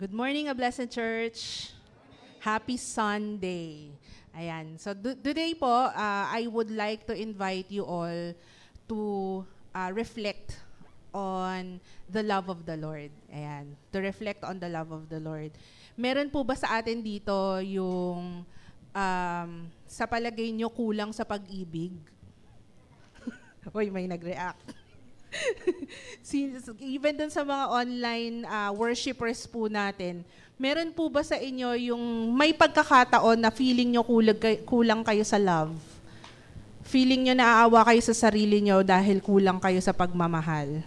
Good morning, a blessed church. Happy Sunday. Ayan. So today po, I would like to invite you all to reflect on the love of the Lord. Ayan. To reflect on the love of the Lord. Meron po ba sa atin dito yung sa palagay nyo kulang sa pag-ibig? Uy, may nag-react. Even dun sa mga online worshipers po natin, meron po ba sa inyo yung may pagkakataon na feeling nyo kulang kayo sa love? Feeling nyo naaawa kayo sa sarili nyo dahil kulang kayo sa pagmamahal?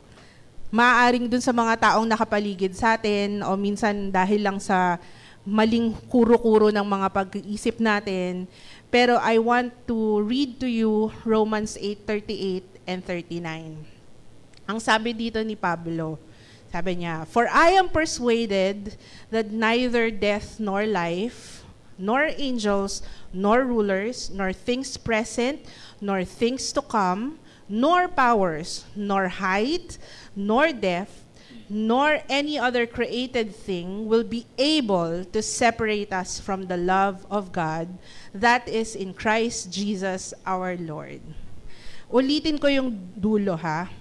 Maaaring dun sa mga taong nakapaligid sa atin o minsan dahil lang sa maling kuro-kuro ng mga pag-iisip natin. Pero I want to read to you Romans 8:38 and 39. Ang sabi dito ni Pablo, sabi niya, "For I am persuaded that neither death nor life, nor angels, nor rulers, nor things present, nor things to come, nor powers, nor height, nor depth, nor any other created thing will be able to separate us from the love of God that is in Christ Jesus our Lord." Ulitin ko yung dulo ha.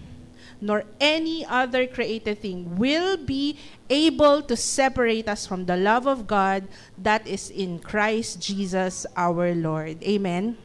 Nor any other created thing will be able to separate us from the love of God that is in Christ Jesus our Lord. Amen?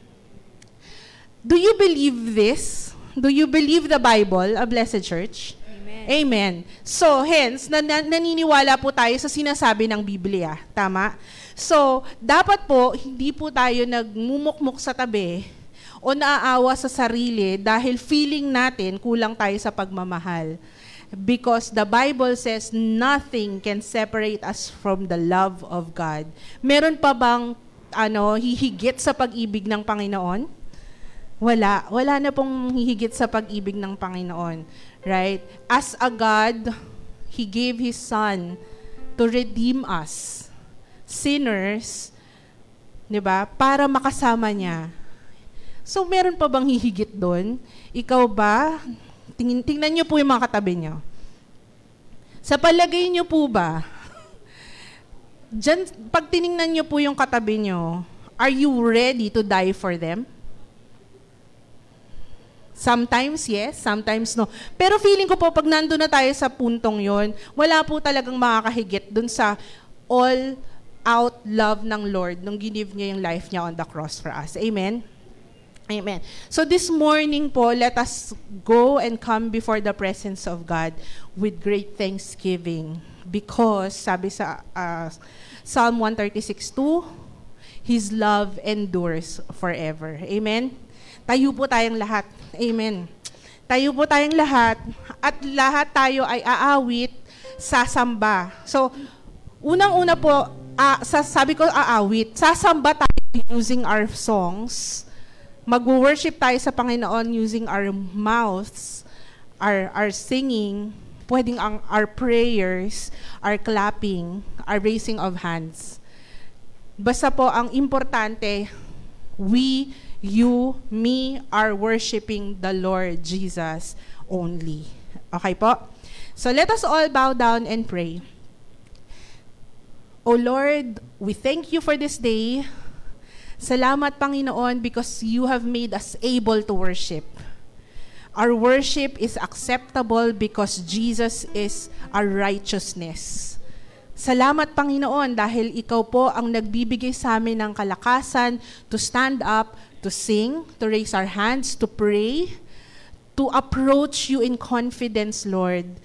Do you believe this? Do you believe the Bible, a blessed church? Amen. Amen. So, hence, naniniwala po tayo sa sinasabi ng Biblia. Tama? So, dapat po, hindi po tayo nagmumukmuk sa tabi o naaawa sa sarili dahil feeling natin kulang tayo sa pagmamahal. Because the Bible says nothing can separate us from the love of God. Meron pa bang hihigit sa pag-ibig ng Panginoon? Wala. Wala na pong hihigit sa pag-ibig ng Panginoon. Right? As a God, He gave His Son to redeem us, sinners, 'di ba? Para makasama niya. So, meron pa bang hihigit doon? Ikaw ba? Tingnan niyo po yung mga katabi niyo. Sa palagay niyo po ba, dyan, pag tiningnan niyo po yung katabi niyo, are you ready to die for them? Sometimes yes, sometimes no. Pero feeling ko po, pag nandun na tayo sa puntong yon, wala po talagang makakahigit dun sa all-out love ng Lord nung ginive niya yung life niya on the cross for us. Amen? Amen. So this morning po, let us go and come before the presence of God with great thanksgiving. Because, sabi sa Psalm 136:2, His love endures forever. Amen? Tayo po tayong lahat. Amen. Tayo po tayong lahat. At lahat tayo ay aawit, sasamba. So, unang-una po, sabi ko aawit, sasamba tayo using our songs. Mag-worship tayo sa Panginoon using our mouths, our singing, pwedeng our prayers, our clapping, our raising of hands. Basta po, ang importante, we, you, me, are worshiping the Lord Jesus only. Okay po? So let us all bow down and pray. O Lord, we thank you for this day. Salamat, Panginoon, because you have made us able to worship. Our worship is acceptable because Jesus is our righteousness. Salamat, Panginoon, dahil ikaw po ang nagbibigay sa amin ng kalakasan to stand up, to sing, to raise our hands, to pray, to approach you in confidence, Lord,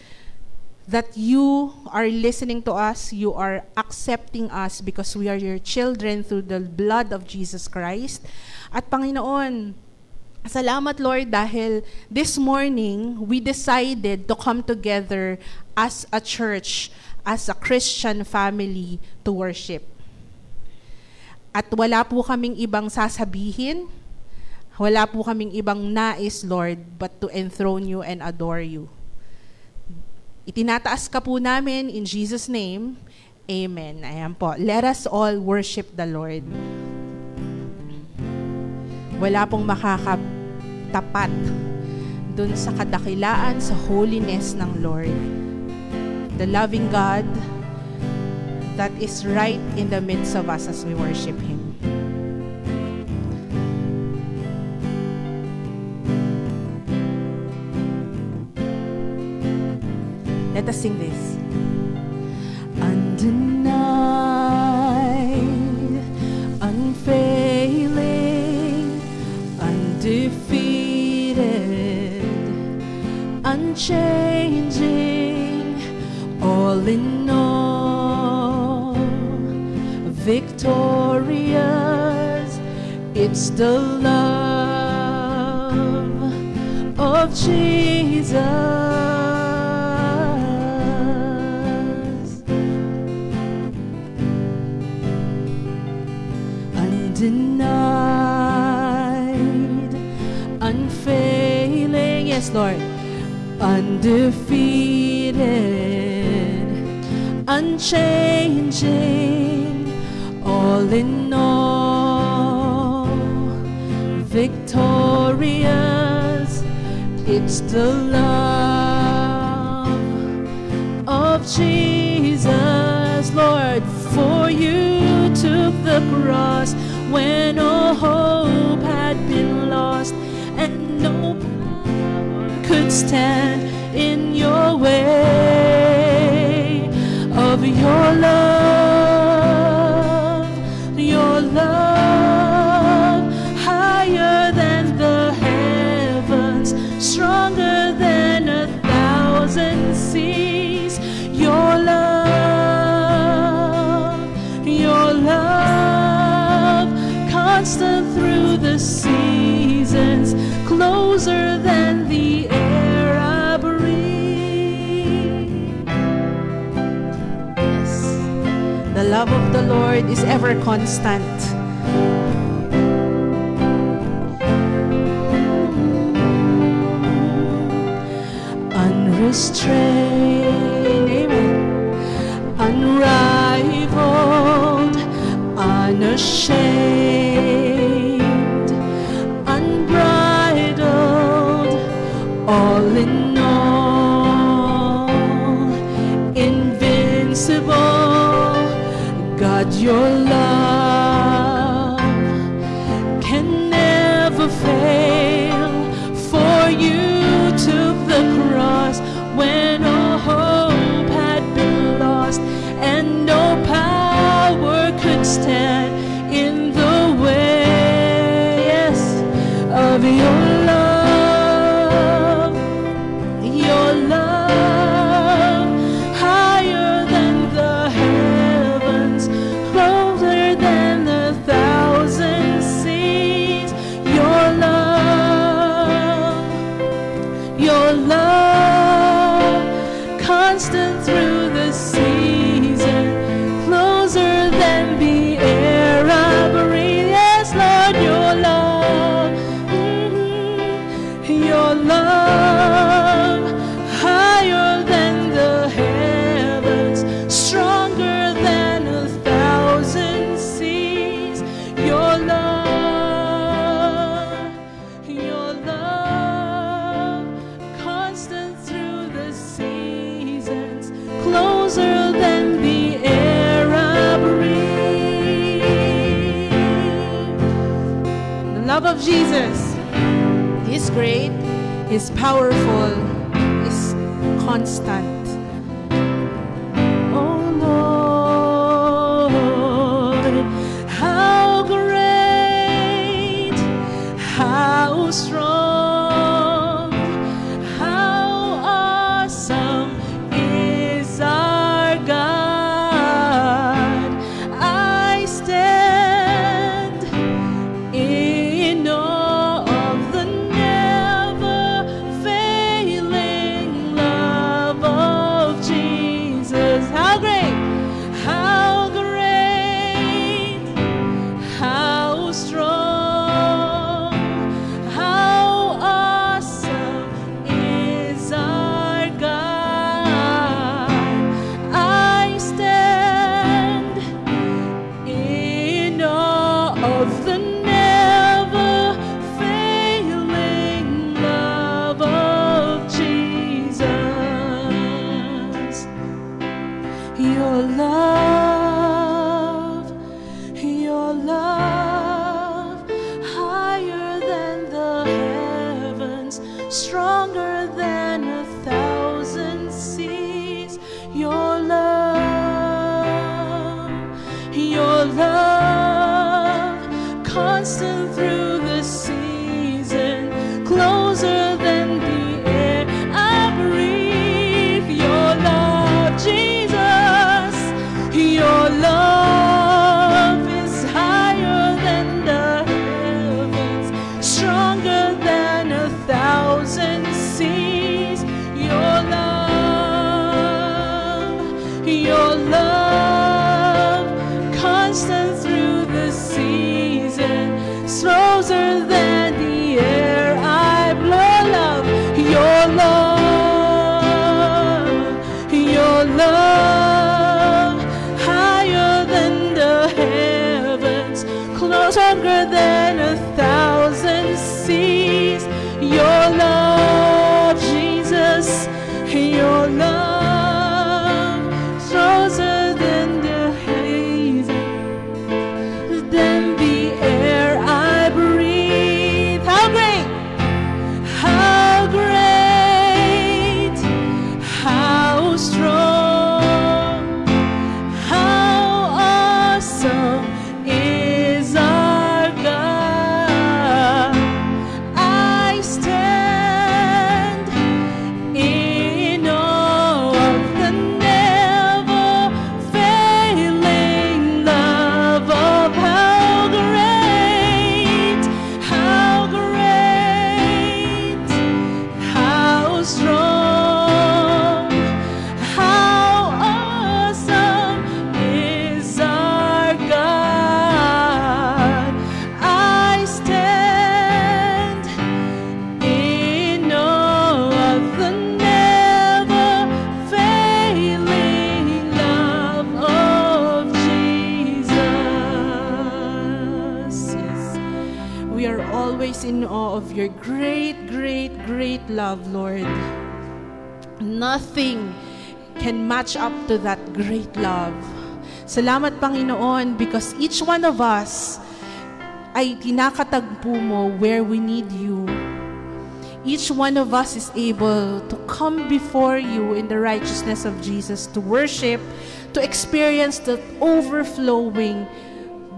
that you are listening to us, you are accepting us because we are your children through the blood of Jesus Christ. At Panginoon, salamat Lord dahil this morning, we decided to come together as a church, as a Christian family to worship. At wala po kaming ibang sasabihin, wala po kaming ibang nais, Lord, but to enthrone you and adore you. Itinataas ka po namin in Jesus' name. Amen. Ayan po. Let us all worship the Lord. Wala pong makakatapat dun sa kadakilaan, sa holiness ng Lord. The loving God, that is right in the midst of us as we worship Him. Let us sing this. Undenied, unfailing, undefeated, unchanging, all in all, victorious. It's the love of Jesus. Undenied, unfailing, yes, Lord, undefeated, unchanging, all in all, victorious. It's the love of Jesus, Lord. For you took the cross when all hope had been lost, and no power could stand in your way of your love, higher than the heavens, stronger than 1,000 seas. Your love, constant through the seasons, closer than the air I breathe. Yes, the love of the Lord is ever constant. Unrestrained, amen, unrivaled, unashamed, unbridled, all in all, invincible. God, your love can never fail. For you took the cross when all hope had been lost, and no power could stand in the way, yes, of your love, higher than the heavens, closer than 1,000 seas. Your love, constant through the season, closer than the air I breathe. Yes, Lord, your love, higher than the heavens, stronger than 1,000 seas. Your love, constant through the seasons, closer than the air I breathe. The love of Jesus is great, is powerful, is constant. Oh Lord, how great, how strong, how awesome is our God. I stand in awe of the never failing love of Jesus. How great, how great, how strong, how stronger than 1,000 seas. Your love, Jesus, your love, stronger than the haze, than the air I breathe. How great! How great! How strong! How awesome is our God! I stand in awe of the never-failing love of how great, how great, how strong, how awesome is our God. I stand in awe of the never-failing love of Jesus. Yes. We are always in awe of your great, great, great love, Lord. Nothing can match up to that great love. Salamat, Panginoon, because each one of us ay tinakatagpo mo where we need you. Each one of us is able to come before you in the righteousness of Jesus, to worship, to experience the overflowing,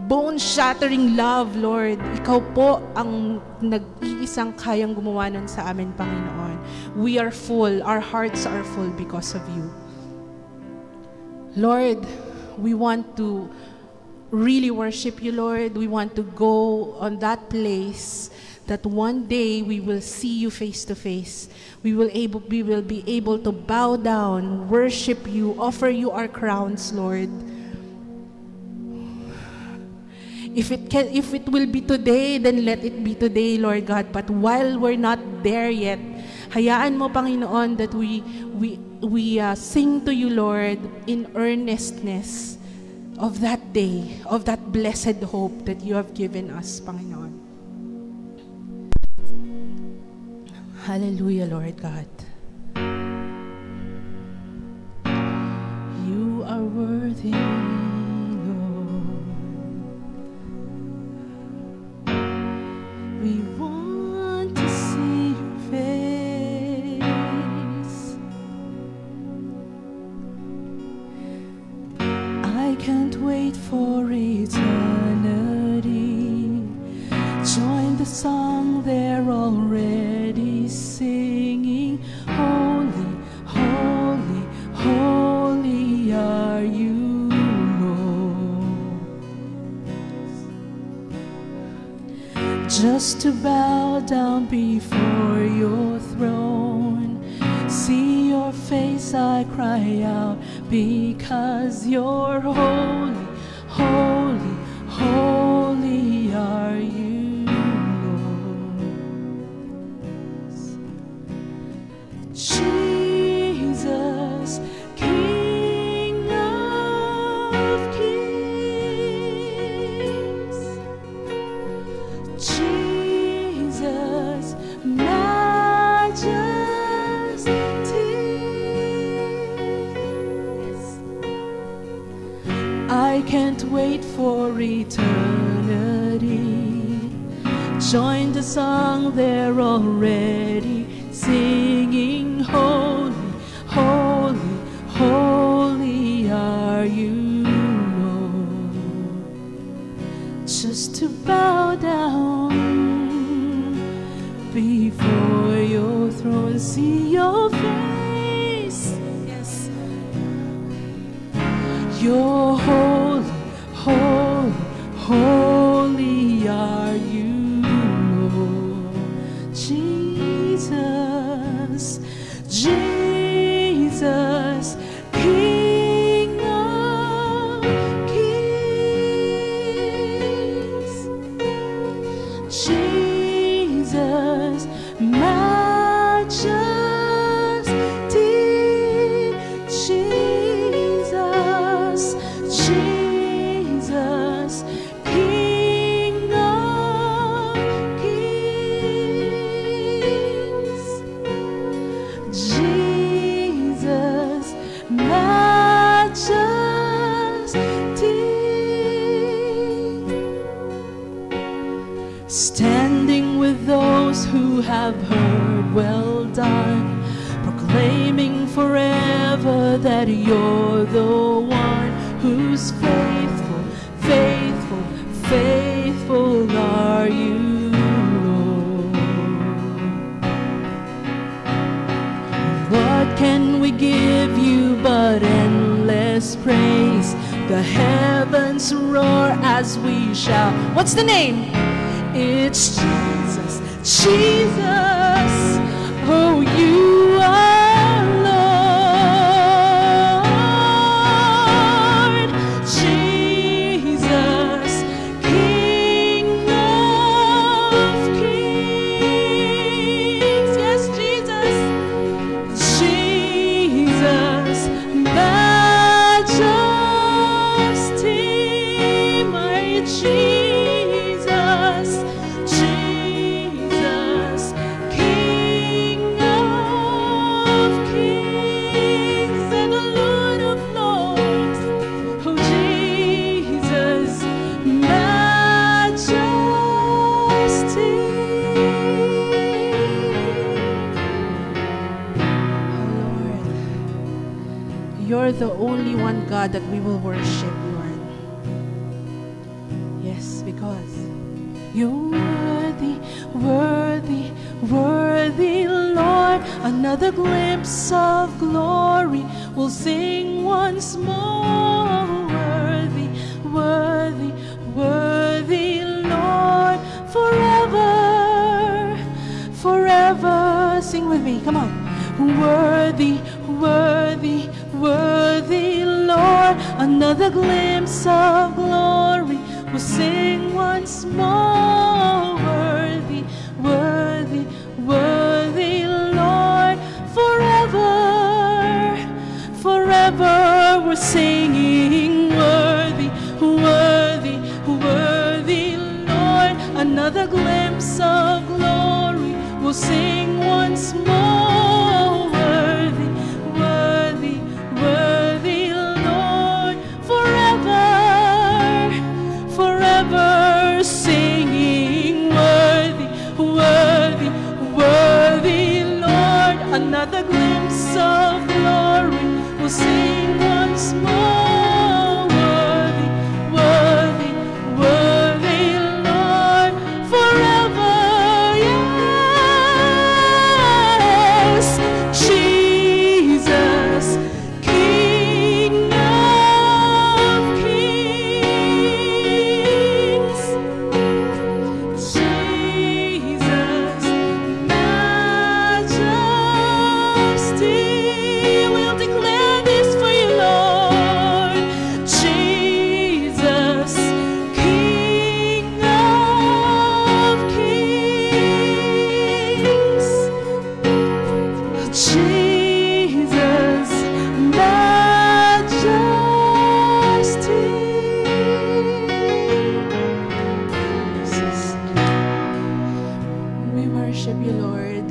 bone-shattering love, Lord. Ikaw po ang nag-iisang kayang gumawa nun sa amin, Panginoon. We are full. Our hearts are full because of you. Lord, we want to really worship you, Lord. We want to go on that place that one day we will see you face to face. We will be able to bow down, worship you, offer you our crowns, Lord. If it will be today, then let it be today, Lord God. But while we're not there yet, hayaan mo, Panginoon, that we sing to you, Lord, in earnestness of that day, of that blessed hope that you have given us, Panginoon. Hallelujah, Lord God. You are worthy, Lord. We want to see your face. I can't wait for eternity. Join the song they're already singing. Holy, holy, holy are you, Lord. Just to bow down before your throne, see your face, I cry out, because you're holy, holy, holy are you. Jesus, King of Kings, Jesus, Majesty. I can't wait for eternity. Join the song they're already singing. Holy, holy, holy are you, Lord. Just to bow down before your throne, see your face. Yes. You're holy, holy, holy are you, Lord. Jesus, Jesus, King of Kings, Jesus, Majesty, Jesus, standing with those who have heard, well done, proclaiming forever that you're the one who's faithful, faithful, faithful are you, Lord. What can we give you but endless praise? The heavens roar as we shout. What's the name? It's Jesus, Jesus. Oh, you are Lord. Jesus, King of kings. Yes, Jesus. Jesus, Majesty, my Jesus, Jesus, King of kings and the Lord of lords. Oh, Jesus, Majesty. Lord, you're the only one God that we will worship, Lord. Yes, because you're worthy, worthy, worthy, Lord. Another glimpse of glory, we'll sing once more. Worthy, worthy, worthy, Lord. Forever, forever. Sing with me, come on. Worthy, worthy, worthy, Lord. Another glimpse of glory, we'll sing once more. Worthy, worthy, worthy, Lord. Forever, forever, we're singing. Worthy, worthy, worthy, Lord. Another glimpse of glory, we'll sing once more. Worthy, worthy, worthy, Lord. Forever, forever, singing. Worthy, worthy, worthy, Lord. Another glimpse of glory, we'll sing once more. Worthy, worthy, worthy, Lord. Forever, yes. Jesus, King of kings. Jesus, Majesty. We'll declare this for you, Lord. Jesus, King of kings. Jesus, Majesty. Jesus. We worship you, Lord.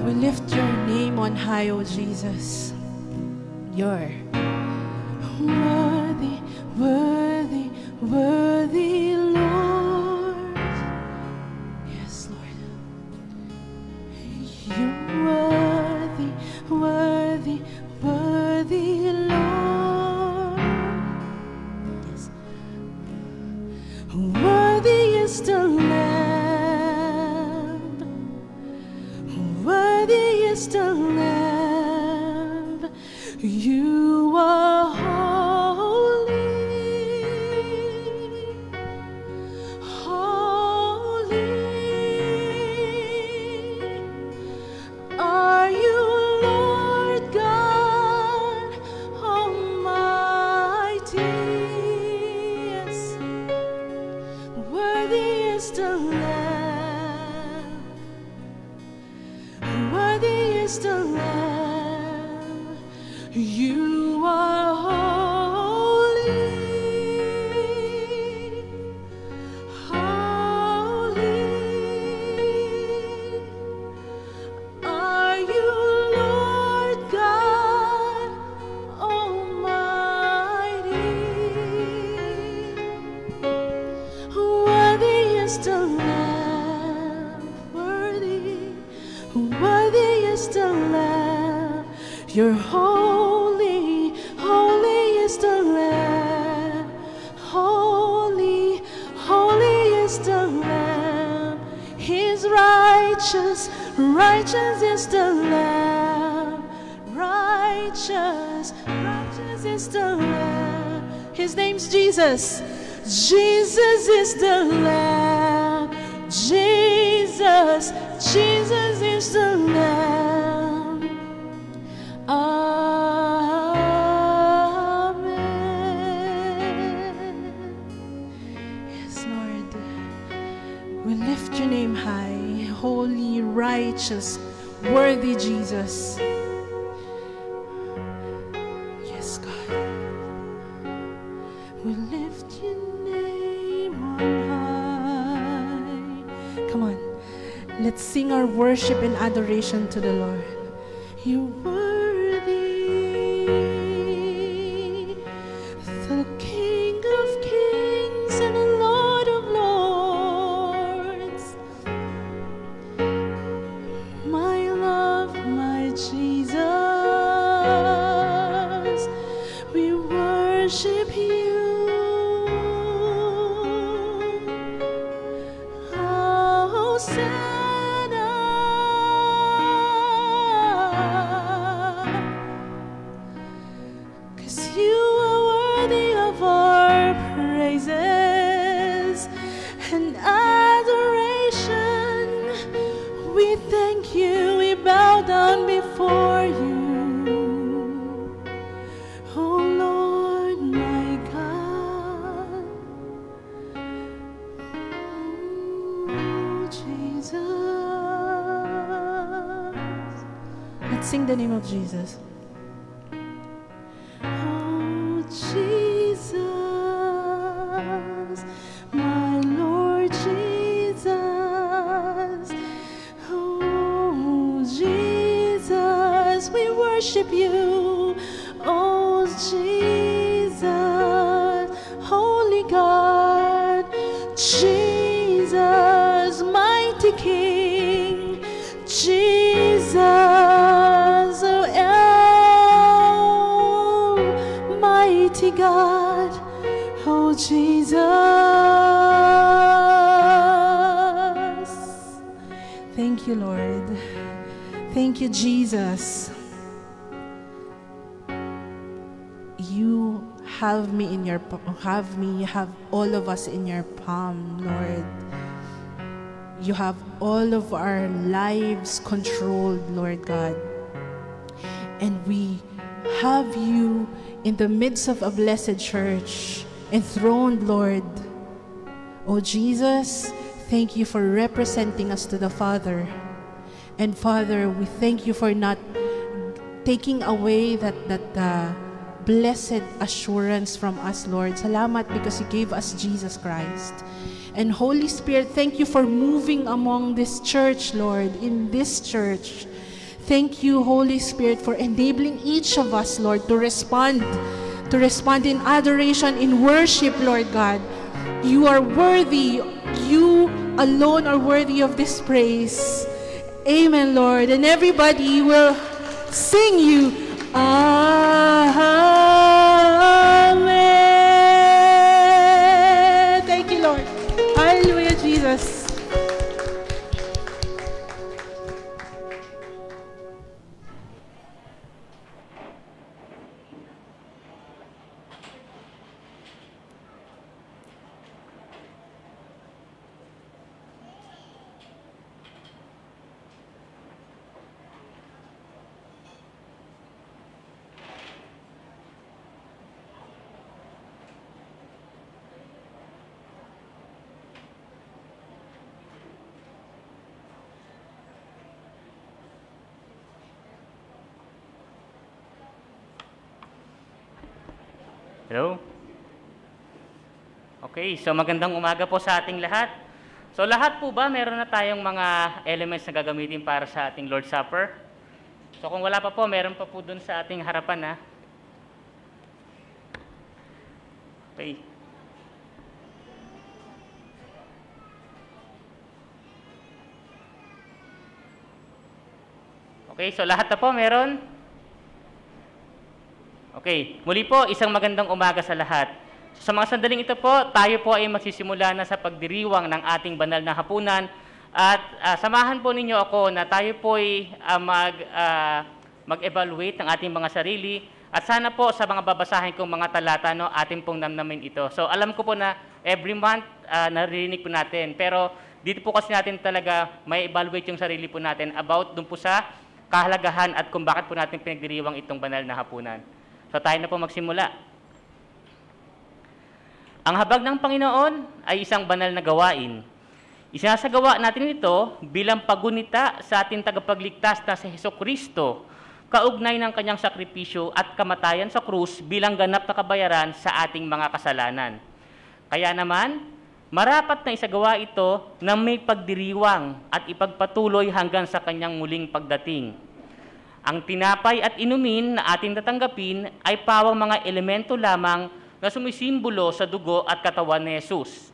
We lift your name on high, O Jesus. You're worthy, worthy, worthy, Lord. Yes, Lord. You're worthy, worthy, worthy, Lord. Yes. Worthy is the Lamb. Worthy is the Lamb. You are holy, holy. Are you Lord God Almighty? Yes. Worthy is the Lamb. Worthy is the Lamb. You are holy, holy. Are you Lord God Almighty? Worthy is is the Lamb. Worthy, worthy is the Lamb. You're holy, holy is the Lamb. Holy, holy is the Lamb. He's righteous, righteous is the Lamb. Righteous, righteous is the Lamb. His name's Jesus. Jesus is the Lamb. Jesus, Jesus is the Lamb. Amen. Yes, Lord. We lift your name high. Holy, righteous, worthy Jesus. Yes, God. We lift your name on high. Come on. Let's sing our worship and adoration to the Lord. You're worthy, the King of kings and the Lord of lords. My love, my Jesus, we worship you. Hosanna, 'cause you are worthy of our praises and adoration. We thank you, we bow down before you. Oh Lord, my God. Oh, Jesus. Let's sing the name of Jesus. Oh, Jesus, my Lord Jesus. Oh, Jesus, we worship you. Oh, Jesus, Holy God. Jesus, mighty King. Jesus, Almighty God. Oh, Jesus. Thank you, Lord. Thank you, Jesus. You have me in your you have all of us in your palm, Lord. You have all of our lives controlled, Lord God. And we have you in the midst of a blessed church, enthroned, Lord. Oh, Jesus, thank you for representing us to the Father. And Father, we thank you for not taking away that blessed assurance from us, Lord. Salamat because you gave us Jesus Christ. And Holy Spirit, thank you for moving among this church, Lord, in this church. Thank you, Holy Spirit, for enabling each of us, Lord, to respond in adoration, in worship, Lord God. You are worthy. You alone are worthy of this praise. Amen, Lord. And everybody will sing you. Amen. Thank you, Lord. Hallelujah, Jesus. Hello? Okay, so magandang umaga po sa ating lahat. So lahat po ba meron na tayong mga elements na gagamitin para sa ating Lord's Supper? So kung wala pa po, meron pa po dun sa ating harapan, ha? Okay. Okay, so lahat na po meron? Okay, muli po, isang magandang umaga sa lahat. Sa mga sandaling ito po, tayo po ay magsisimula na sa pagdiriwang ng ating banal na hapunan. At samahan po ninyo ako na tayo po ay mag-evaluate ng ating mga sarili. At sana po sa mga babasahin kong mga talata, no, ating pong namnamin ito. So alam ko po na every month naririnig po natin. Pero dito po kasi natin talaga may evaluate yung sarili po natin about dun po sa kahalagahan at kung bakit po natin pinagdiriwang itong banal na hapunan. So tayo na po magsimula. Ang habag ng Panginoon ay isang banal na gawain. Isinasagawa natin ito bilang pagunita sa ating tagapagligtas na si Hesukristo, kaugnay ng kanyang sakripisyo at kamatayan sa krus bilang ganap na kabayaran sa ating mga kasalanan. Kaya naman, marapat na isagawa ito na may pagdiriwang at ipagpatuloy hanggang sa kanyang muling pagdating. Ang tinapay at inumin na ating tatanggapin ay pawang mga elemento lamang na sumisimbolo sa dugo at katawan ni Jesus.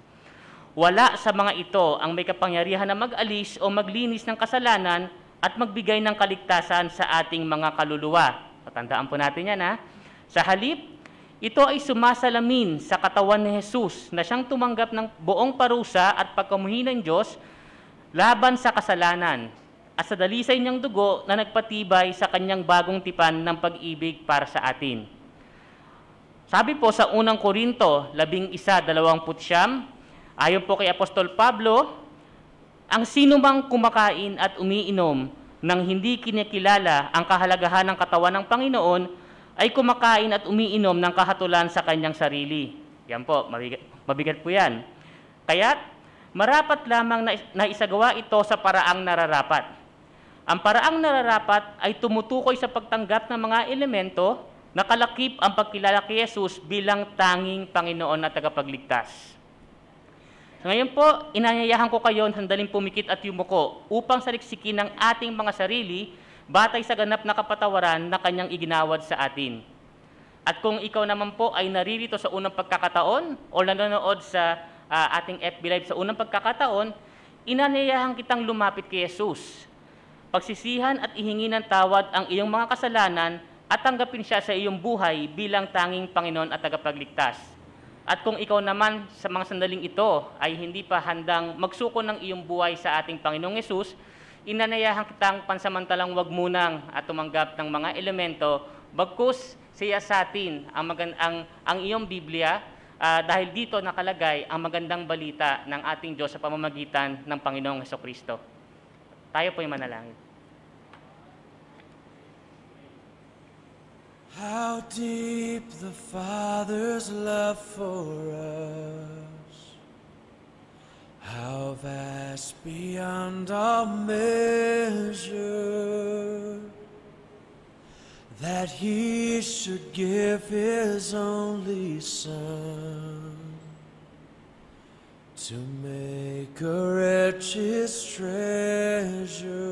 Wala sa mga ito ang may kapangyarihan na mag-alis o maglinis ng kasalanan at magbigay ng kaligtasan sa ating mga kaluluwa. Patandaan po natin yan, ha? Sa halip, ito ay sumasalamin sa katawan ni Jesus na siyang tumanggap ng buong parusa at pagkamuhi ng Diyos laban sa kasalanan at sa dalisay niyang dugo na nagpatibay sa kanyang bagong tipan ng pag-ibig para sa atin. Sabi po sa unang Korinto 11:29, ayon po kay Apostol Pablo, ang sino mang kumakain at umiinom nang hindi kinikilala ang kahalagahan ng katawan ng Panginoon ay kumakain at umiinom ng kahatulan sa kanyang sarili. Yan po, mabigat po yan. Kaya't marapat lamang na isagawa ito sa paraang nararapat. Ang paraang nararapat ay tumutukoy sa pagtanggap ng mga elemento na kalakip ang pagkilala kay Jesus bilang tanging Panginoon at tagapagligtas. Ngayon po, inanyayahan ko kayo sandaling pumikit at yumuko upang saliksikin ng ating mga sarili batay sa ganap na kapatawaran na kanyang iginawad sa atin. At kung ikaw naman po ay naririto sa unang pagkakataon o nanonood sa ating FB Live sa unang pagkakataon, inanyayahan kitang lumapit kay Jesus. Pagsisihan at ihingi ng tawad ang iyong mga kasalanan at tanggapin siya sa iyong buhay bilang tanging Panginoon at tagapagligtas. At kung ikaw naman sa mga sandaling ito ay hindi pa handang magsuko ng iyong buhay sa ating Panginoong Yesus, inanayahan kitang pansamantalang wag munang at tumanggap ng mga elemento, bagkus siya sa atin ang iyong Biblia dahil dito nakalagay ang magandang balita ng ating Diyos sa pamamagitan ng Panginoong Hesukristo. Tayo po'y manalangin. How deep the Father's love for us, how vast beyond all measure, that He should give His only Son to make a wretch His treasure.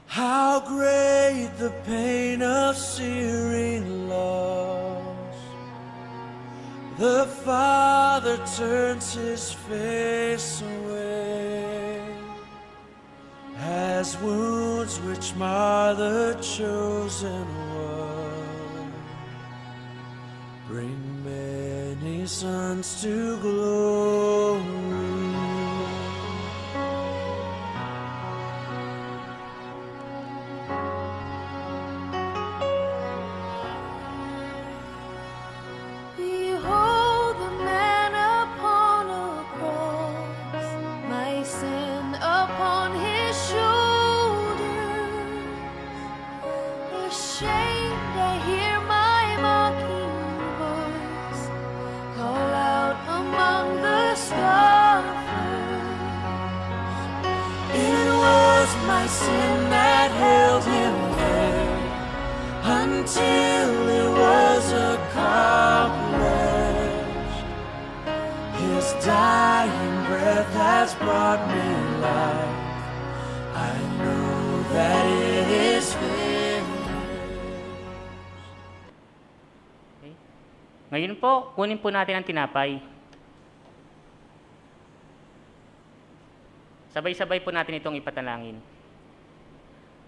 How great the pain of searing loss! The Father turns His face away, as wounds which mar the chosen one bring many sons to glory. Sin that held Him there until it was accomplished. His dying breath has brought me life. I know that it is finished. Okay. Ngayon po, kunin po natin ang tinapay. Sabay-sabay po natin itong ipatalangin.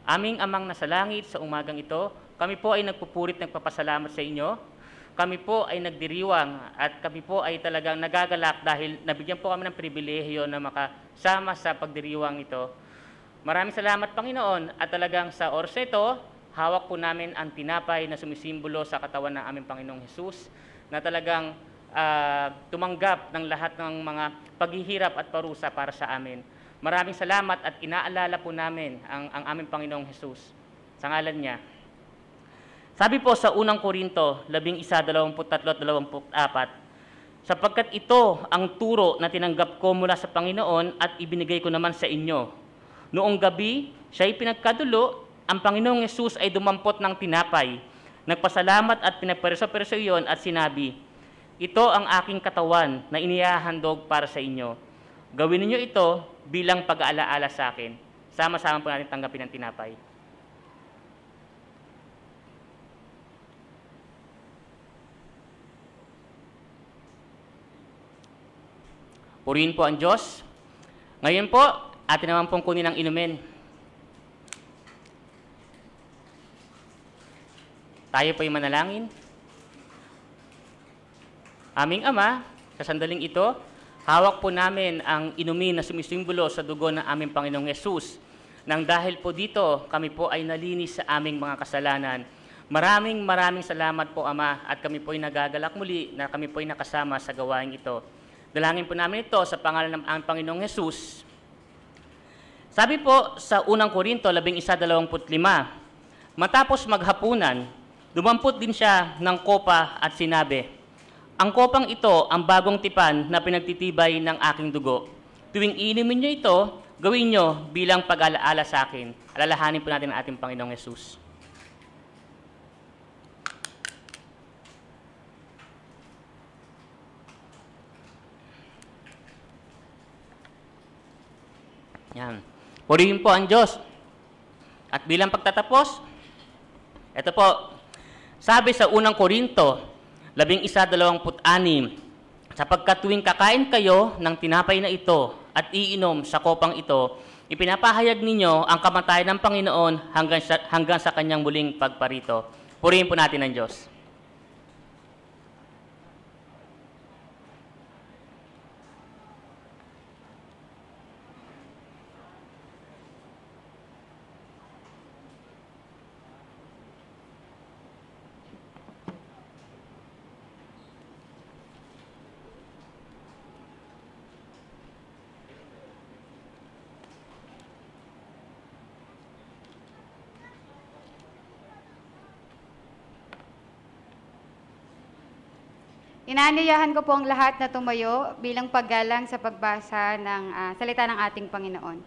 Aming Amang nasa langit, sa umagang ito, kami po ay nagpupurit nagpapasalamat sa inyo. Kami po ay nagdiriwang at kami po ay talagang nagagalak dahil nabigyan po kami ng pribilehiyo na makasama sa pagdiriwang ito. Maraming salamat, Panginoon, at talagang sa oras ito, hawak po namin ang tinapay na sumisimbolo sa katawan ng aming Panginoong Hesus na talagang tumanggap ng lahat ng mga paghihirap at parusa para sa amin. Maraming salamat at inaalala po namin ang aming Panginoong Hesus sa ngalan niya. Sabi po sa unang Korinto 11:23-24, sapagkat ito ang turo na tinanggap ko mula sa Panginoon at ibinigay ko naman sa inyo. Noong gabi, siya'y pinagkadulo, ang Panginoong Hesus ay dumampot ng tinapay. Nagpasalamat at pinagpereso-pereso iyon at sinabi, ito ang aking katawan na inihahandog para sa inyo. Gawin niyo ito bilang pag-aalaala sa akin. Sama-sama po natin tanggapin ang tinapay. Purihin po ang Diyos. Ngayon po, atin naman pong kunin ang inumin. Tayo po ay manalangin. Aming Ama, sa sandaling ito, hawak po namin ang inumin na sumisimbolo sa dugo ng aming Panginoong Hesus. Nang dahil po dito, kami po ay nalinis sa aming mga kasalanan. Maraming salamat po, Ama, at kami po ay nagagalak muli na kami po ay nakasama sa gawain ito. Dalangin po namin ito sa pangalan ng aming Panginoong Hesus. Sabi po sa unang Korinto 11:25, matapos maghapunan, dumampot din siya ng kopa at sinabi, ang kopang ito ang bagong tipan na pinagtitibay ng aking dugo. Tuwing inumin niyo ito, gawin niyo bilang pag-alaala sa akin. Alalahanin po natin ang ating Panginoong Hesus. Yan. Purihin po ang Diyos. At bilang pagtatapos, ito po, sabi sa unang Korinto 11:26, sapagkat tuwing kakain kayo ng tinapay na ito at iinom sa kopang ito, ipinapahayag ninyo ang kamatayan ng Panginoon hanggang sa kanyang muling pagparito. Purihin po natin ang Diyos. Inaanyayahan ko po ang lahat na tumayo bilang paggalang sa pagbasa ng salita ng ating Panginoon.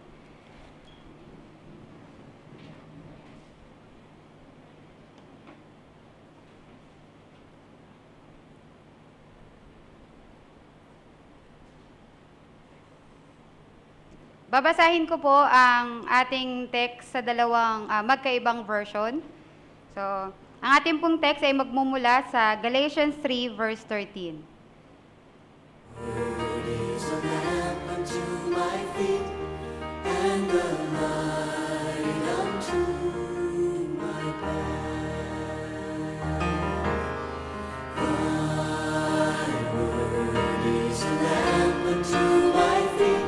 Babasahin ko po ang ating text sa dalawang magkaibang version. So, ang ating pong text ay magmumula sa Galatians 3 verse 13. Word is a lamp unto my feet and a light unto my path. Thy word is a lamp unto my feet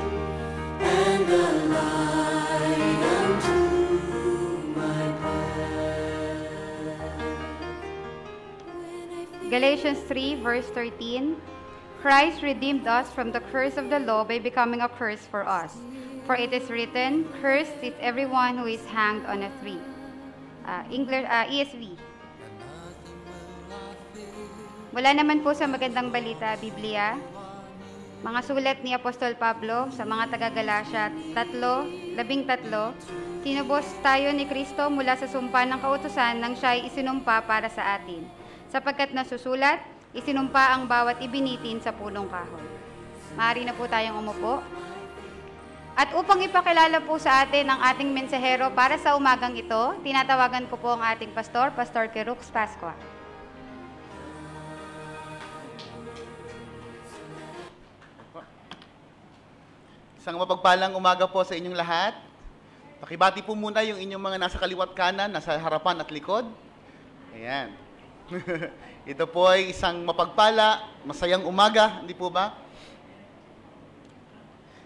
and a light unto my path. Galatians 3 verse 13. Christ redeemed us from the curse of the law by becoming a curse for us. For it is written, cursed is everyone who is hanged on a tree. ESV. Mula naman po sa Magandang Balita, Biblia, mga sulat ni Apostol Pablo sa mga taga-Galacia 3:13, tinubos tayo ni Kristo mula sa sumpa ng kautusan nang siya'y isinumpa para sa atin. Sapagkat nasusulat, isinumpa ang bawat ibinitin sa punong kahoy. Maaari na po tayong umupo. At upang ipakilala po sa atin ang ating mensahero para sa umagang ito, tinatawagan ko po ang ating pastor, Pastor Kerux Pascua. Isang mapagpalang umaga po sa inyong lahat. Pakibati po muna yung inyong mga nasa kaliwat kanan, nasa harapan at likod. Ayan. Ito po ay isang mapagpala, masayang umaga, hindi po ba?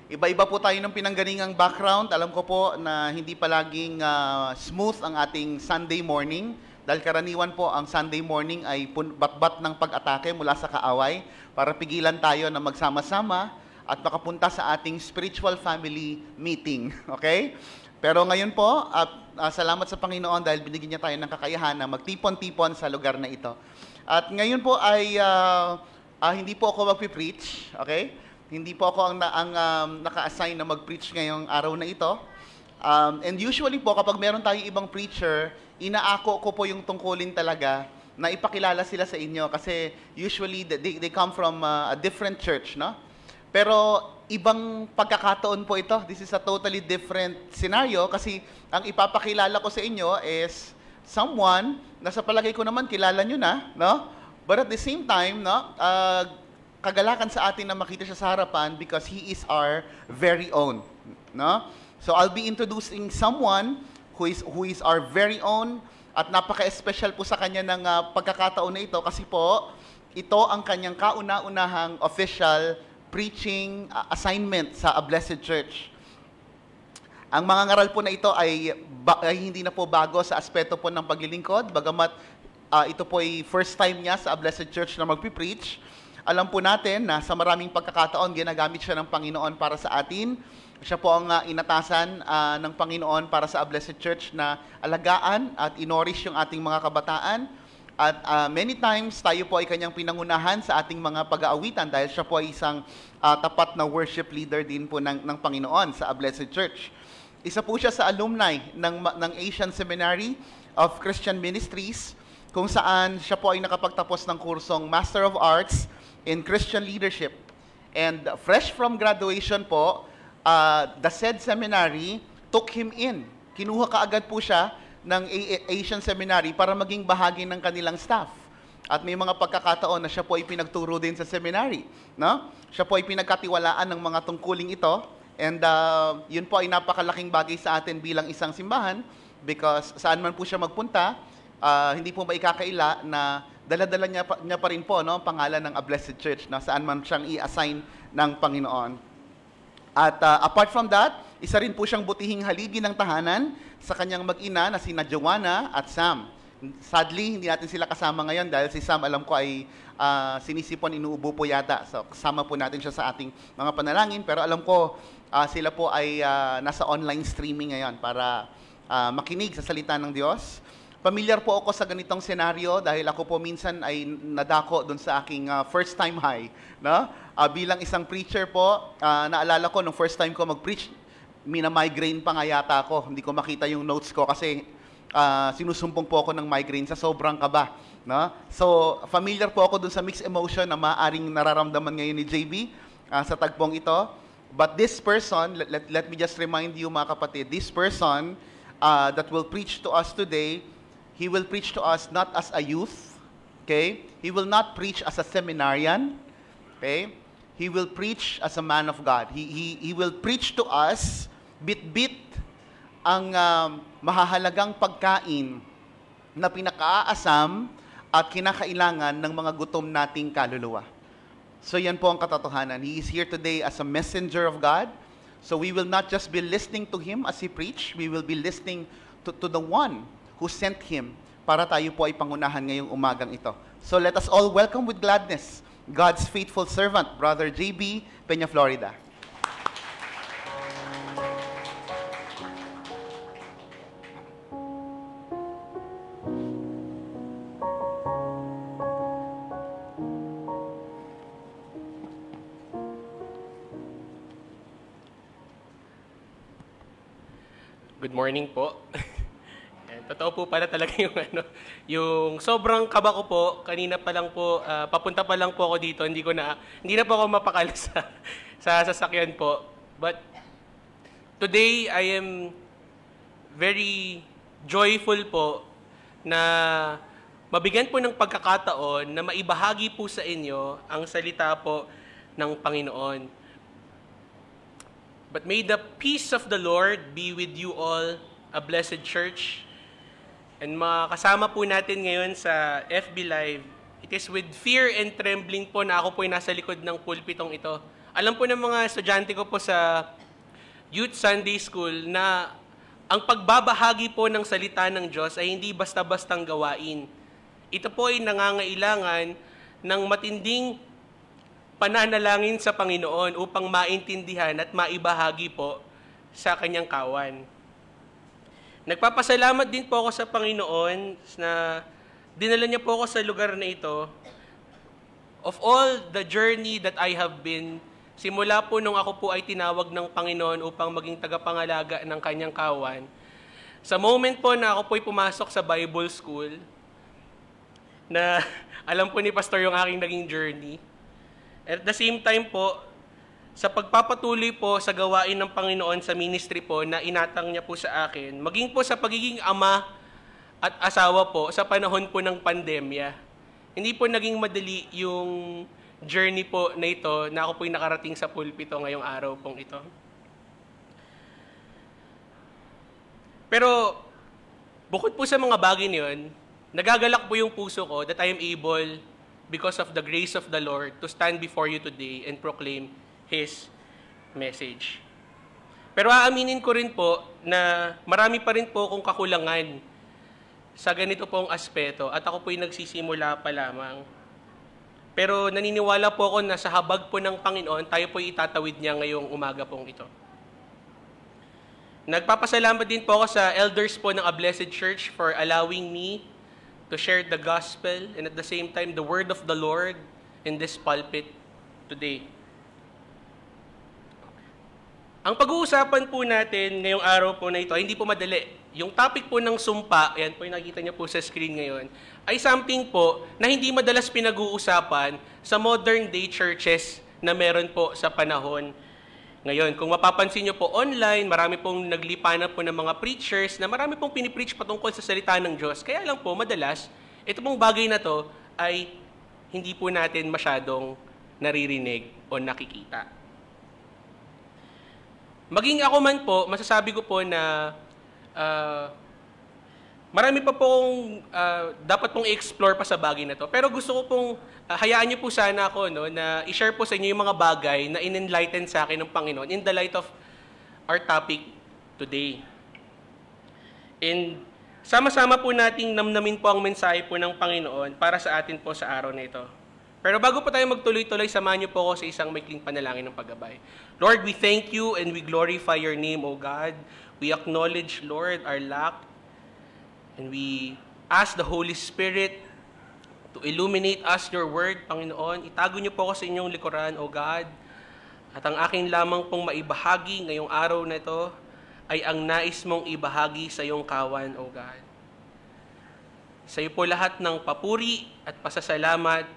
Iba-iba po tayo ng pinanggalingang background. Alam ko po na hindi palaging smooth ang ating Sunday morning dahil karaniwan po ang Sunday morning ay bat-bat ng pag-atake mula sa kaaway para pigilan tayo na magsama-sama at makapunta sa ating spiritual family meeting. Okay? Pero ngayon po, salamat sa Panginoon dahil binigyan niya tayo ng kakayahan na magtipon-tipon sa lugar na ito. At ngayon po ay hindi po ako magpipreach, okay? Hindi po ako ang naka-assign na mag-preach ngayong araw na ito. And usually po, kapag meron tayong ibang preacher, inaako ko po yung tungkulin talaga na ipakilala sila sa inyo kasi usually they come from a different church, no? Pero ibang pagkakataon po ito. This is a totally different scenario kasi ang ipapakilala ko sa inyo is someone na sa palagay ko naman kilala nyo na, no? But at the same time, no, kagalakan sa atin na makita siya sa harapan because he is our very own, no? So I'll be introducing someone who is our very own at napaka-special po sa kanya ng pagkakataon na ito kasi po ito ang kanyang kauna-unahang official preaching assignment sa A Blessed Church. Ang mga ngaral po na ito ay hindi na po bago sa aspeto po ng paglilingkod, bagamat ito po ay first time niya sa A Blessed Church na magpipreach. Alam po natin na sa maraming pagkakataon, ginagamit siya ng Panginoon para sa atin. Siya po ang inatasan ng Panginoon para sa A Blessed Church na alagaan at inorish yung ating mga kabataan. At many times, tayo po ay kanyang pinangunahan sa ating mga pag-aawitan dahil siya po ay isang tapat na worship leader din po ng Panginoon sa A Blessed Church. Isa po siya sa alumni ng Asian Seminary of Christian Ministries, kung saan siya po ay nakapagtapos ng kursong Master of Arts in Christian Leadership. And fresh from graduation po, the said seminary took him in. Kinuha kaagad po siya ng Asian Seminary para maging bahagi ng kanilang staff. At may mga pagkakataon na siya po ay pinagturo din sa seminary, no? Siya po ay pinagkatiwalaan ng mga tungkuling ito and yun po ay napakalaking bagay sa atin bilang isang simbahan because saan man po siya magpunta, hindi po maikakaila na dala-dala niya pa rin po, no, pangalan ng A Blessed Church na saan man siyang i-assign ng Panginoon. At apart from that, isa rin po siyang butihing haligi ng tahanan sa kanyang mag-ina na sina Joanna at Sam. Sadly, hindi natin sila kasama ngayon dahil si Sam, alam ko, ay sinisipon, inuubo po yata. So, kasama po natin siya sa ating mga panalangin. Pero alam ko, sila po ay nasa online streaming ngayon para makinig sa salita ng Diyos. Familiar po ako sa ganitong senaryo dahil ako po minsan ay nadako doon sa aking first time high, no? Bilang isang preacher po, naalala ko nung first time ko mag-preach, mina-migraine pa nga yata ako. Hindi ko makita yung notes ko kasi sinusumpong po ako ng migraine sa sobrang kaba, no? So, familiar po ako doon sa mixed emotion na maaaring nararamdaman ngayon ni JB sa tagpong ito. But this person, let me just remind you mga kapatid, this person that will preach to us today, he will preach to us not as a youth, okay? He will not preach as a seminarian, okay? He will preach as a man of God. He will preach to us bit-bit ang mahahalagang pagkain na pinakaasam at kinakailangan ng mga gutom nating kaluluwa. So yan po ang katotohanan. He is here today as a messenger of God. So we will not just be listening to him as he preach, we will be listening to the one who sent him para tayo po ay pangunahan ngayong umagang ito. So let us all welcome with gladness God's faithful servant, Brother JB Peña Florida. Good morning po. Totoo po pala talaga yung sobrang kaba ko po. Kanina pa lang po, papunta pa lang po ako dito. Hindi na po ako mapakala sa sasakyan po. But today I am very joyful po na mabigyan po ng pagkakataon na maibahagi po sa inyo ang salita po ng Panginoon. But may the peace of the Lord be with you all, a blessed church. And makasama po natin ngayon sa FB Live, it is with fear and trembling po na ako po ay nasa likod ng pulpitong ito. Alam po ng mga estudyante ko po sa Youth Sunday School na ang pagbabahagi po ng salita ng Diyos ay hindi basta-bastang gawain. Ito po ay nangangailangan ng matinding pananalangin sa Panginoon upang maintindihan at maibahagi po sa kanyang kawan. Nagpapasalamat din po ako sa Panginoon na dinala niya po ako sa lugar na ito. Of all the journey that I have been, simula po nung ako po ay tinawag ng Panginoon upang maging tagapangalaga ng kanyang kawan, sa moment po na ako po ay pumasok sa Bible School, na alam po ni Pastor yung aking naging journey, at the same time po, sa pagpapatuloy po sa gawain ng Panginoon sa ministry po na inatang niya po sa akin, maging po sa pagiging ama at asawa po sa panahon po ng pandemya, hindi po naging madali yung journey po na ito na ako po'y nakarating sa pulpito ngayong araw pong ito. Pero bukod po sa mga bagay niyon, nagagalak po yung puso ko that I am able, because of the grace of the Lord, to stand before you today and proclaim His message. Pero aaminin ko rin po na marami pa rin po akong kakulangan sa ganito pong aspeto at ako po'y nagsisimula pa lamang. Pero naniniwala po ako na sa habag po ng Panginoon, tayo po'y itatawid niya ngayong umaga pong ito. Nagpapasalamat din po ako sa elders po ng A Blessed Church for allowing me to share the gospel and at the same time the word of the Lord in this pulpit today. Ang pag-uusapan po natin ngayong araw po na ito ay hindi po madali. Yung topic po ng sumpa, ayan po yung nakikita niyo po sa screen ngayon, ay something po na hindi madalas pinag-uusapan sa modern day churches na meron po sa panahon ngayon. Kung mapapansin niyo po online, marami pong naglipanan po ng mga preachers na marami pong pinipreach patungkol sa salita ng Diyos. Kaya lang po, madalas, ito pong bagay na to ay hindi po natin masyadong naririnig o nakikita. Maging ako man po, masasabi ko po na marami pa pong dapat pong i-explore pa sa bagay na to. Pero gusto ko pong hayaan niyo po sana ako na i-share po sa inyo yung mga bagay na in-enlighten sa akin ng Panginoon in the light of our topic today. And sama-sama po nating namnamin po ang mensahe po ng Panginoon para sa atin po sa araw na ito. Pero bago po tayo magtuloy-tuloy, samahan niyo po ako sa isang maikling panalangin ng paggabay. Lord, we thank you and we glorify your name, O God. We acknowledge, Lord, our lack. And we ask the Holy Spirit to illuminate us your word, Panginoon. Itago niyo po ako sa inyong likuran, O God. At ang aking lamang pong maibahagi ngayong araw na ito ay ang nais mong ibahagi sa iyong kawan, O God. Sa iyo po lahat ng papuri at pasasalamat.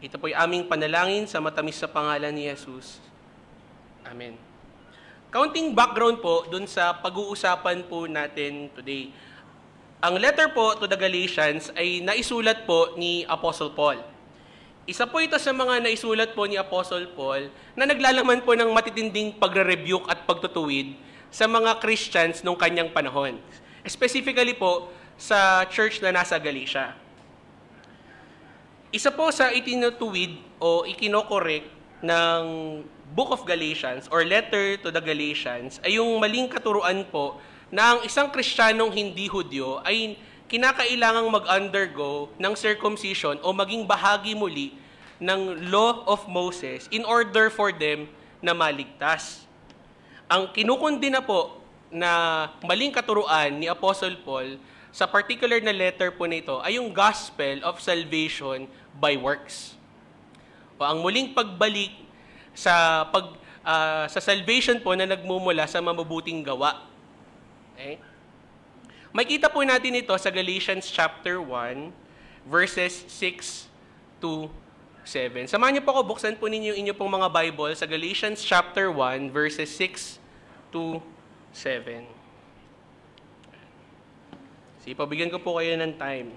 Ito po'y aming panalangin sa matamis sa pangalan ni Jesus. Amen. Kaunting background po dun sa pag-uusapan po natin today. Ang letter po to the Galatians ay naisulat po ni Apostle Paul. Isa po ito sa mga naisulat po ni Apostle Paul na naglalaman po ng matitinding pagre-rebuke at pagtutuwid sa mga Christians nung kanyang panahon. Specifically po sa church na nasa Galatia. Isa po sa itinutuwid o ikinokorek ng Book of Galatians or letter to the Galatians ay yung maling katuruan po na ang isang Kristiyanong hindi Hudyo ay kinakailangang mag-undergo ng circumcision o maging bahagi muli ng law of Moses in order for them na maligtas. Ang kinukundina po na maling katuruan ni Apostle Paul sa particular na letter po nito ay yung gospel of salvation by works. O ang muling pagbalik sa sa salvation po na nagmumula sa mabubuting gawa. Okay? Makita po natin ito sa Galatians chapter 1 verses 6 to 7. Samahan niyo po ako, buksan po ninyo inyo pong mga Bible sa Galatians chapter 1 verses 6 to 7. Sige, pabigyan ko po kayo ng time.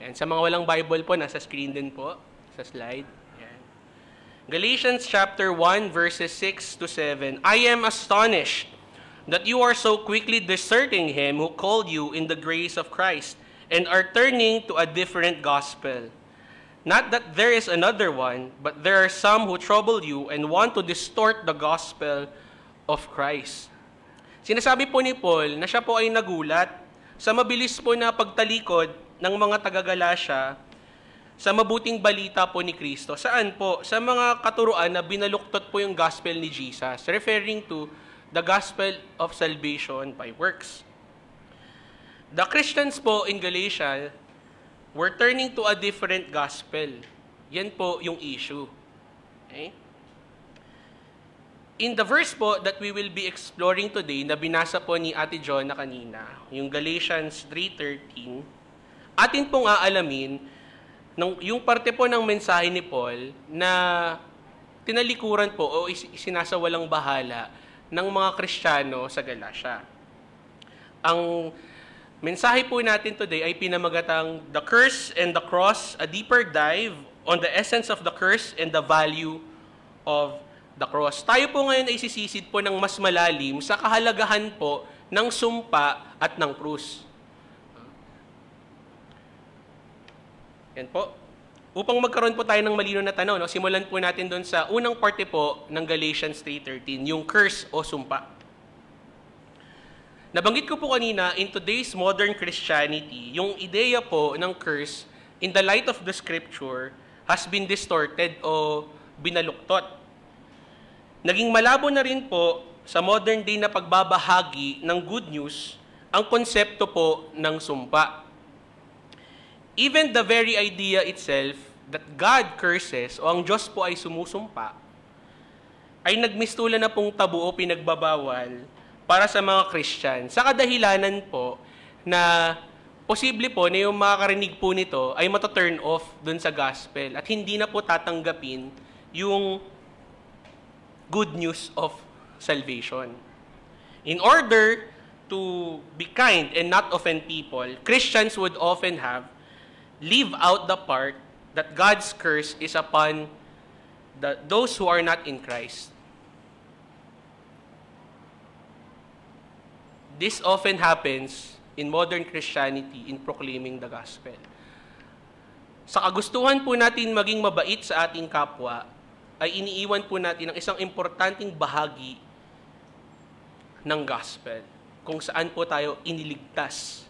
And sa mga walang Bible po, nasa screen din po, sa slide. Yan. Galatians chapter 1, verses 6 to 7. I am astonished that you are so quickly deserting him who called you in the grace of Christ and are turning to a different gospel. Not that there is another one, but there are some who trouble you and want to distort the gospel of Christ. Sinasabi po ni Paul na siya po ay nagulat sa mabilis po na pagtalikod ng mga taga-Galasya sa mabuting balita po ni Kristo. Saan po? Sa mga katuruan na binaluktot po yung gospel ni Jesus, referring to the gospel of salvation by works. The Christians po in Galatia were turning to a different gospel. Yan po yung issue. Okay? In the verse po that we will be exploring today, na binasa po ni Ate John na kanina, yung Galatians 3:13, atin pong aalamin yung parte po ng mensahe ni Paul na tinalikuran po o isinasawalang bahala ng mga Kristiyano sa Galatia. Ang mensahe po natin today ay pinamagatang The Curse and the Cross, a deeper dive on the essence of the curse and the value of the cross. Tayo po ngayon ay sisisid po ng mas malalim sa kahalagahan po ng sumpa at ng krus. Yan po. Upang magkaroon po tayo ng malinaw na tanaw, simulan po natin doon sa unang parte po ng Galatians 3:13, yung curse o sumpa. Nabanggit ko po kanina, in today's modern Christianity, yung ideya po ng curse in the light of the Scripture has been distorted o binaluktot. Naging malabo na rin po sa modern day na pagbabahagi ng good news ang konsepto po ng sumpa. Even the very idea itself that God curses o ang Diyos po ay sumusumpa ay nagmistula na pong tabu o pinagbabawal para sa mga Christian. Sa kadahilanan po na posible po na yung makakarinig po nito ay mata-turn off dun sa gospel at hindi na po tatanggapin yung good news of salvation. In order to be kind and not offend people, Christians would often leave out the part that God's curse is upon those who are not in Christ. This often happens in modern Christianity in proclaiming the gospel. Sa kagustuhan po natin maging mabait sa ating kapwa, ay iniiwan po natin ang isang importanteng bahagi ng gospel kung saan po tayo iniligtas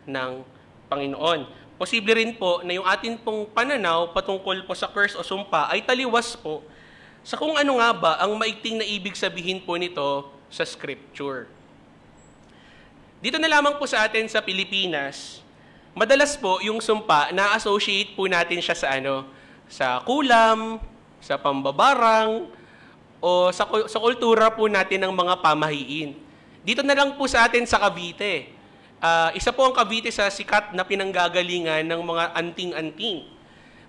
ng Panginoon. Posible rin po na yung atin pong pananaw patungkol po sa curse o sumpa ay taliwas po sa kung ano nga ba ang maigting na ibig sabihin po nito sa Scripture. Dito na lamang po sa atin sa Pilipinas, madalas po yung sumpa na-associate po natin siya sa kulam, sa pambabarang, o sa kultura po natin ng mga pamahiin. Dito na lang po sa atin sa Cavite. Isa po ang Cavite sa sikat na pinanggagalingan ng mga anting-anting.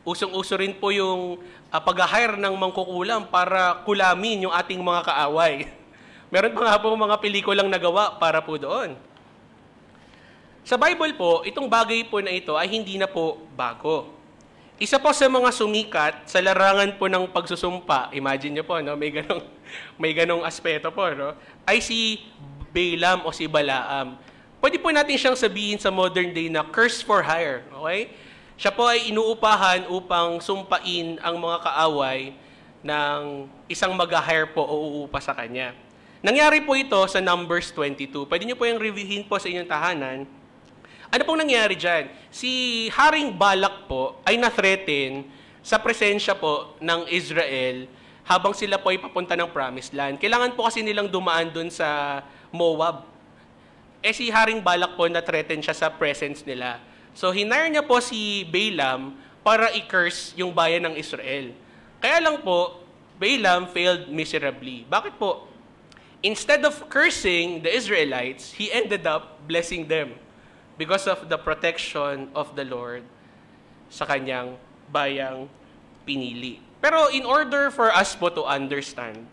Usong-uso rin po yung pag-hire ng mangkukulam para kulamin yung ating mga kaaway. Meron pa nga po mga pelikulang nagawa para po doon. Sa Bible po, itong bagay po na ito ay hindi na po bago. Isa po sa mga sumikat sa larangan po ng pagsusumpa, imagine nyo po, may ganong aspeto po, ay si Balaam o si Balaam. Pwede po natin siyang sabihin sa modern day na curse for hire. Okay? Siya po ay inuupahan upang sumpain ang mga kaaway ng isang mag-hire po o uupa sa kanya. Nangyari po ito sa Numbers 22. Pwede nyo po yung reviewin po sa inyong tahanan. Ano pong nangyari dyan? Si Haring Balak po ay na-threaten sa presensya po ng Israel habang sila po ay papunta ng Promised Land. Kailangan po kasi nilang dumaan dun sa Moab. Si Haring Balak po na-threaten siya sa presence nila. So hinire niya po si Balaam para i-curse yung bayan ng Israel. Kaya lang po, Balaam failed miserably. Bakit po? Instead of cursing the Israelites, he ended up blessing them because of the protection of the Lord sa kanyang bayang pinili. Pero in order for us po to understand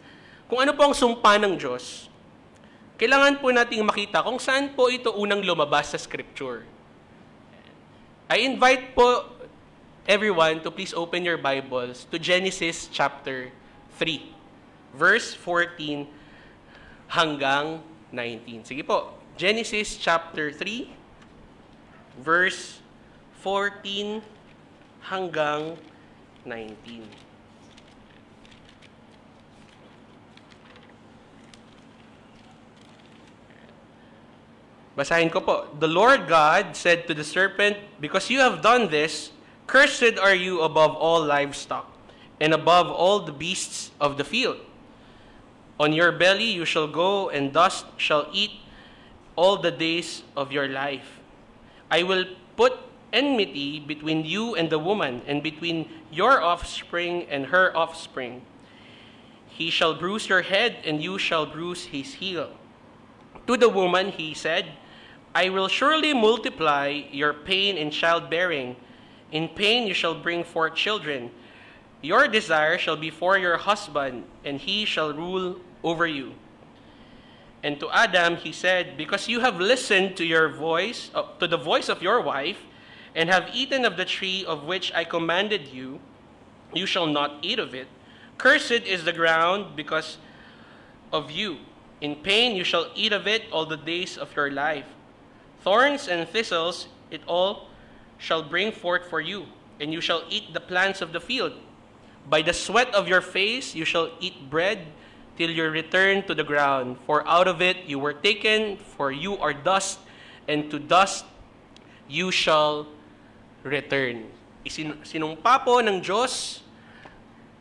kung ano po ang sumpa ng Diyos, kailangan po nating makita kung saan po ito unang lumabas sa Scripture. I invite po everyone to please open your Bibles to Genesis chapter 3, verse 14 hanggang 19. Sige po, Genesis chapter 3, verse 14 hanggang 19. Basahin ko po. The Lord God said to the serpent, "Because you have done this, cursed are you above all livestock, and above all the beasts of the field. On your belly you shall go, and dust shall eat all the days of your life. I will put enmity between you and the woman, and between your offspring and her offspring. He shall bruise your head, and you shall bruise his heel." To the woman he said, "I will surely multiply your pain in childbearing. In pain you shall bring forth children. Your desire shall be for your husband, and he shall rule over you." And to Adam he said, "Because you have listened to your voice, to the voice of your wife, and have eaten of the tree of which I commanded you, you shall not eat of it. Cursed is the ground because of you. In pain you shall eat of it all the days of your life. Thorns and thistles it all shall bring forth for you, and you shall eat the plants of the field. By the sweat of your face you shall eat bread till you return to the ground. For out of it you were taken, for you are dust, and to dust you shall return." Sinumpa po ng Diyos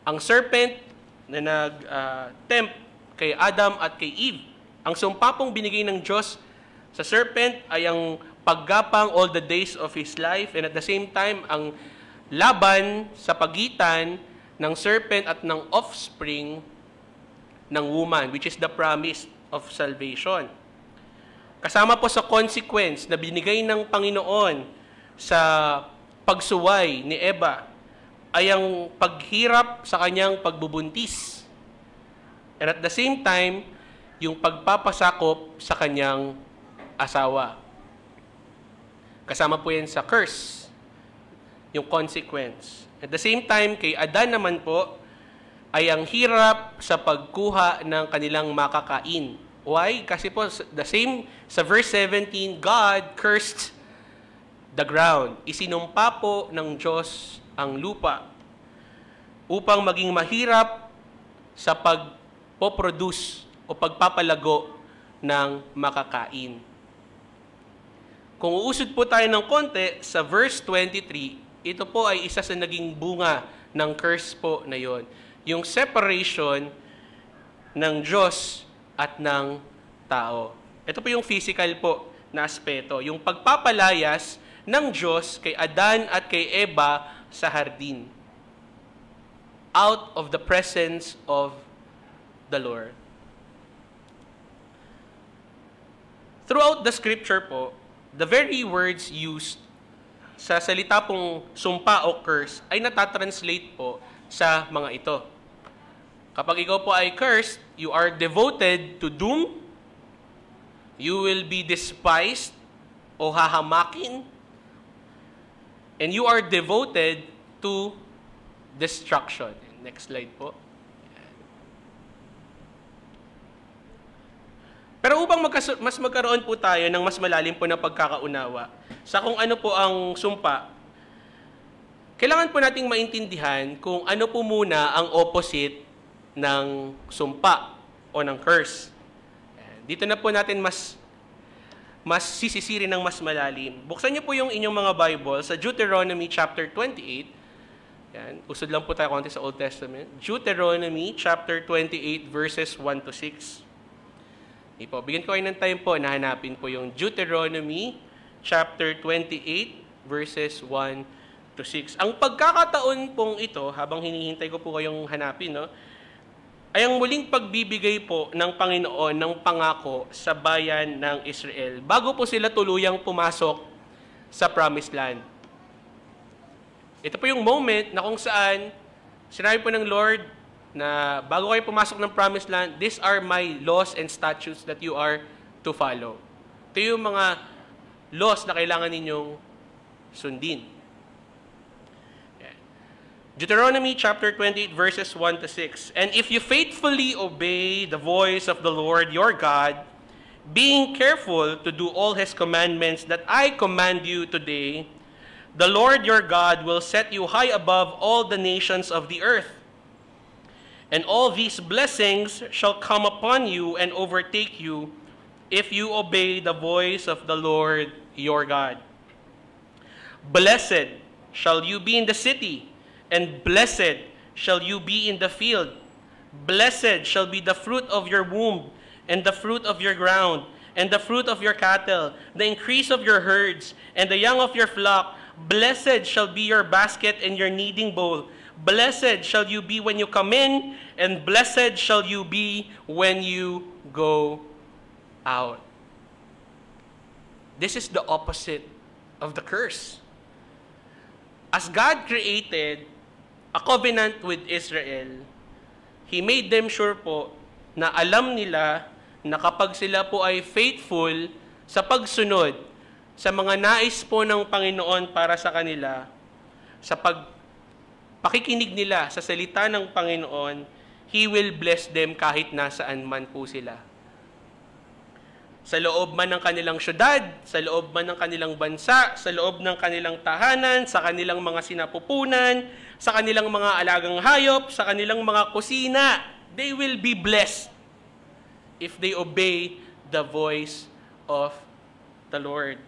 ang serpent na nag-tempt kay Adam at kay Eve. Ang sumpa pong binigay ng Diyos sa serpent ay ang paggapang all the days of his life, and at the same time, ang laban sa pagitan ng serpent at ng offspring ng woman, which is the promise of salvation. Kasama po sa consequence na binigay ng Panginoon sa pagsuway ni Eva ay ang paghirap sa kanyang pagbubuntis. And at the same time, yung pagpapasakop sa kanyang asawa. Kasama po yan sa curse, yung consequence. At the same time, kay Adan naman po, ay ang hirap sa pagkuha ng kanilang makakain. Why? Kasi po, the same, sa verse 17, God cursed the ground. Isinumpa po ng Diyos ang lupa upang maging mahirap sa pagpoproduce o pagpapalago ng makakain. Kung uusod po tayo ng konti, sa verse 23, ito po ay isa sa naging bunga ng curse po na yon. Yung separation ng Diyos at ng tao. Ito po yung physical po na aspeto. Yung pagpapalayas ng Diyos kay Adan at kay Eva sa hardin. Out of the presence of the Lord. Throughout the scripture po, the very words used sa salita pong sumpa o curse ay natatranslate po sa mga ito. Kapag ikaw po ay cursed, you are devoted to doom, you will be despised o hahamakin, and you are devoted to destruction. Next slide po. Pero upang mas magkaroon po tayo ng mas malalim po na pagkakaunawa sa kung ano po ang sumpa, kailangan po nating maintindihan kung ano po muna ang opposite ng sumpa o ng curse. Dito na po natin mas sisisirin ng mas malalim. Buksan niyo po yung inyong mga Bible sa Deuteronomy chapter 28. Yan, usod lang po tayo konti sa Old Testament. Deuteronomy chapter 28 verses 1 to 6. Bigyan ko kayo ng time po na hanapin po yung Deuteronomy chapter 28 verses 1 to 6. Ang pagkakataon pong ito, habang hinihintay ko po kayong hanapin, no, ay ang muling pagbibigay po ng Panginoon ng pangako sa bayan ng Israel bago po sila tuluyang pumasok sa Promised Land. Ito po yung moment na kung saan sinabi po ng Lord na bago kayo pumasok ng Promised Land, these are my laws and statutes that you are to follow. Ito yung mga laws na kailangan ninyong sundin. Deuteronomy chapter 28 verses 1 to 6. And if you faithfully obey the voice of the Lord your God, being careful to do all his commandments that I command you today, the Lord your God will set you high above all the nations of the earth. And all these blessings shall come upon you and overtake you if you obey the voice of the Lord your God. Blessed shall you be in the city, and blessed shall you be in the field. Blessed shall be the fruit of your womb, and the fruit of your ground, and the fruit of your cattle, the increase of your herds, and the young of your flock. Blessed shall be your basket and your kneading bowl. Blessed shall you be when you come in, and blessed shall you be when you go out. This is the opposite of the curse. As God created a covenant with Israel, He made them sure po na alam nila na kapag sila po ay faithful sa pagsunod sa mga nais po ng Panginoon para sa kanila, sa pakikinig nila sa salita ng Panginoon, He will bless them kahit nasaan man po sila. Sa loob man ng kanilang syudad, sa loob man ng kanilang bansa, sa loob ng kanilang tahanan, sa kanilang mga sinapupunan, sa kanilang mga alagang hayop, sa kanilang mga kusina, they will be blessed if they obey the voice of the Lord.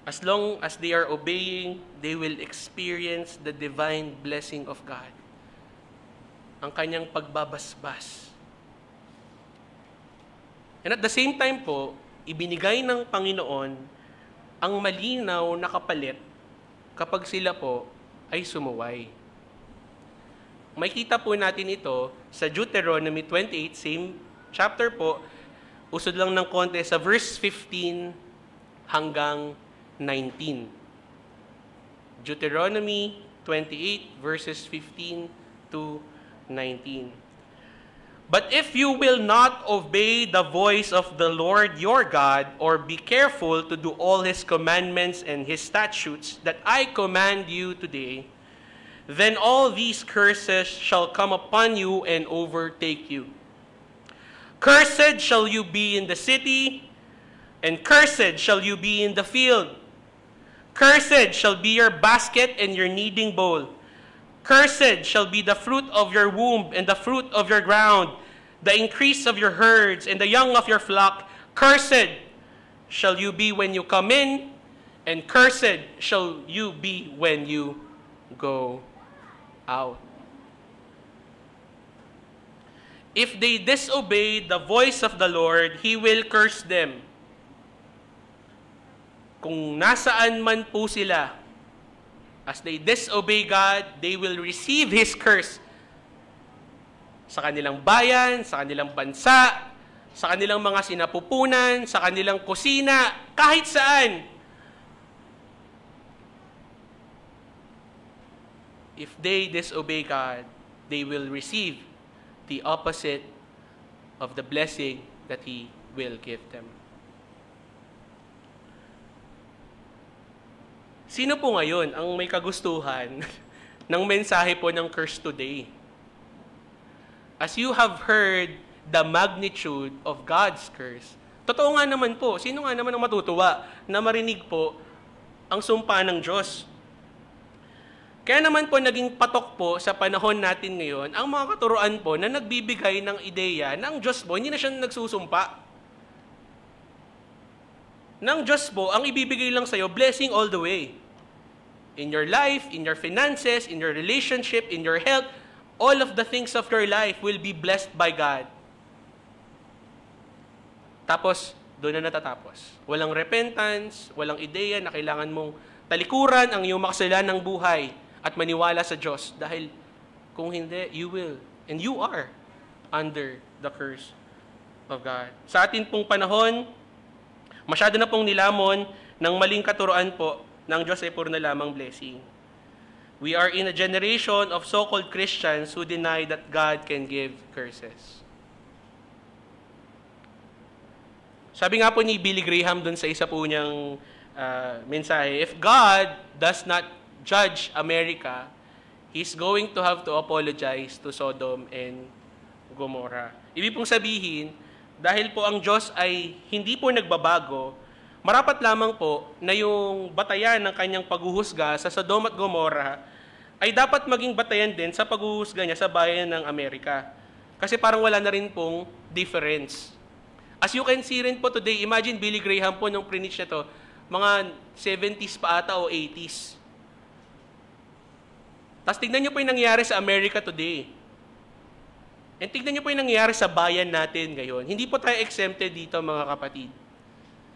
As long as they are obeying, they will experience the divine blessing of God. Ang kanyang pagbabasbas. And at the same time po, ibinigay ng Panginoon ang malinaw na kapalit kapag sila po ay sumuway. Makikita po natin ito sa Deuteronomy 28, same chapter po, usod lang ng konti sa verse 15 hanggang 19. Deuteronomy 28 verses 15 to 19. But if you will not obey the voice of the Lord your God, or be careful to do all his commandments and his statutes that I command you today, then all these curses shall come upon you and overtake you. Cursed shall you be in the city, and cursed shall you be in the field. Cursed shall be your basket and your kneading bowl. Cursed shall be the fruit of your womb and the fruit of your ground, the increase of your herds and the young of your flock. Cursed shall you be when you come in, and cursed shall you be when you go out. If they disobey the voice of the Lord, He will curse them. Kung nasaan man po sila, as they disobey God, they will receive His curse sa kanilang bayan, sa kanilang bansa, sa kanilang mga sinapupunan, sa kanilang kusina, kahit saan. If they disobey God, they will receive the opposite of the blessing that He will give them. Sino po ngayon ang may kagustuhan ng mensahe po ng curse today? As you have heard the magnitude of God's curse, totoo nga naman po, sino nga naman ang matutuwa na marinig po ang sumpa ng Diyos? Kaya naman po naging patok po sa panahon natin ngayon ang mga katuruan po na nagbibigay ng ideya na ang Diyos po, hindi na siya nagsusumpa. Ng Diyos po, ang ibibigay lang sa'yo, blessing all the way. In your life, in your finances, in your relationship, in your health, all of the things of your life will be blessed by God. Tapos, doon na natatapos. Walang repentance, walang ideya na kailangan mong talikuran ang iyong makasalanang buhay at maniwala sa Diyos. Dahil kung hindi, you will. And you are under the curse of God. Sa atin pong panahon, masyado na pong nilamon ng maling katuruan po ng Diyos ay puro na lamang blessing. We are in a generation of so-called Christians who deny that God can give curses. Sabi nga po ni Billy Graham dun sa isa po niyang mensahe, if God does not judge America, He's going to have to apologize to Sodom and Gomorrah. Ibig pong sabihin, dahil po ang Diyos ay hindi po nagbabago, marapat lamang po na yung batayan ng kanyang paghuhusga sa Sodom at Gomorrah ay dapat maging batayan din sa paghuhusga niya sa bayan ng Amerika. Kasi parang wala na rin pong difference. As you can see rin po today, imagine Billy Graham po nung preach na to, mga 70s pa ata o 80s. Tapos tignan niyo po yung nangyari sa Amerika today. And tignan niyo po yung nangyari sa bayan natin ngayon. Hindi po tayo exempted dito, mga kapatid.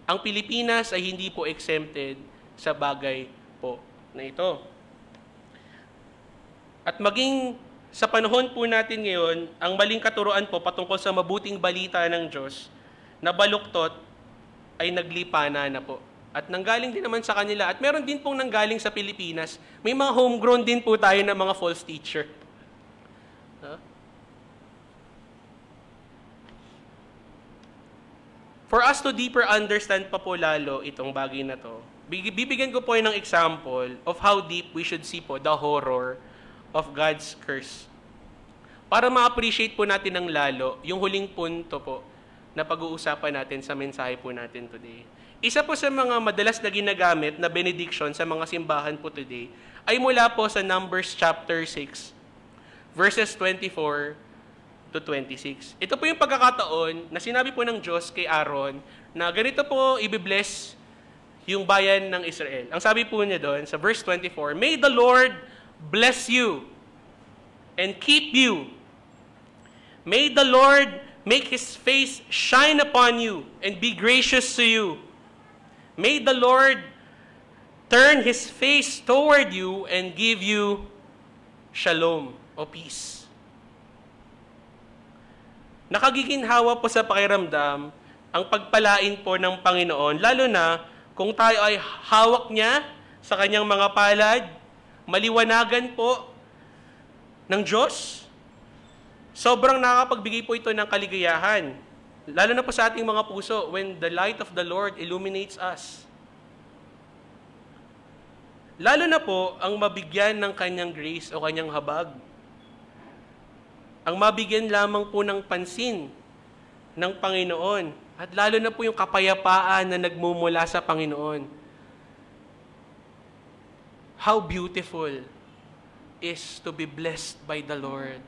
Ang Pilipinas ay hindi po exempted sa bagay po na ito. At maging sa panahon po natin ngayon, ang maling katuruan po patungkol sa mabuting balita ng Diyos na baluktot ay naglipana na po. At nanggaling din naman sa kanila. At meron din pong nanggaling sa Pilipinas. May mga homegrown din po tayo na mga false teacher. For us to deeper understand pa po lalo itong bagay na to, bibigyan ko po ng example of how deep we should see po the horror of God's curse. Para ma-appreciate po natin ng lalo yung huling punto po na pag-uusapan natin sa mensahe po natin today. Isa po sa mga madalas na ginagamit na benediction sa mga simbahan po today ay mula po sa Numbers chapter 6, verses 24 to 26. Ito po yung pagkakataon na sinabi po ng Diyos kay Aaron na ganito po i-bless yung bayan ng Israel. Ang sabi po niya doon sa verse 24, "May the Lord bless you and keep you. May the Lord make His face shine upon you and be gracious to you. May the Lord turn His face toward you and give you shalom o peace." Nakagiginhawa po sa pakiramdam ang pagpalain po ng Panginoon, lalo na kung tayo ay hawak niya sa kanyang mga palad, maliwanagan po ng Diyos. Sobrang nakakapagbigay po ito ng kaligayahan, lalo na po sa ating mga puso when the light of the Lord illuminates us. Lalo na po ang mabigyan ng kanyang grace o kanyang habag. Ang mabigyan lamang po ng pansin ng Panginoon. At lalo na po yung kapayapaan na nagmumula sa Panginoon. How beautiful is to be blessed by the Lord.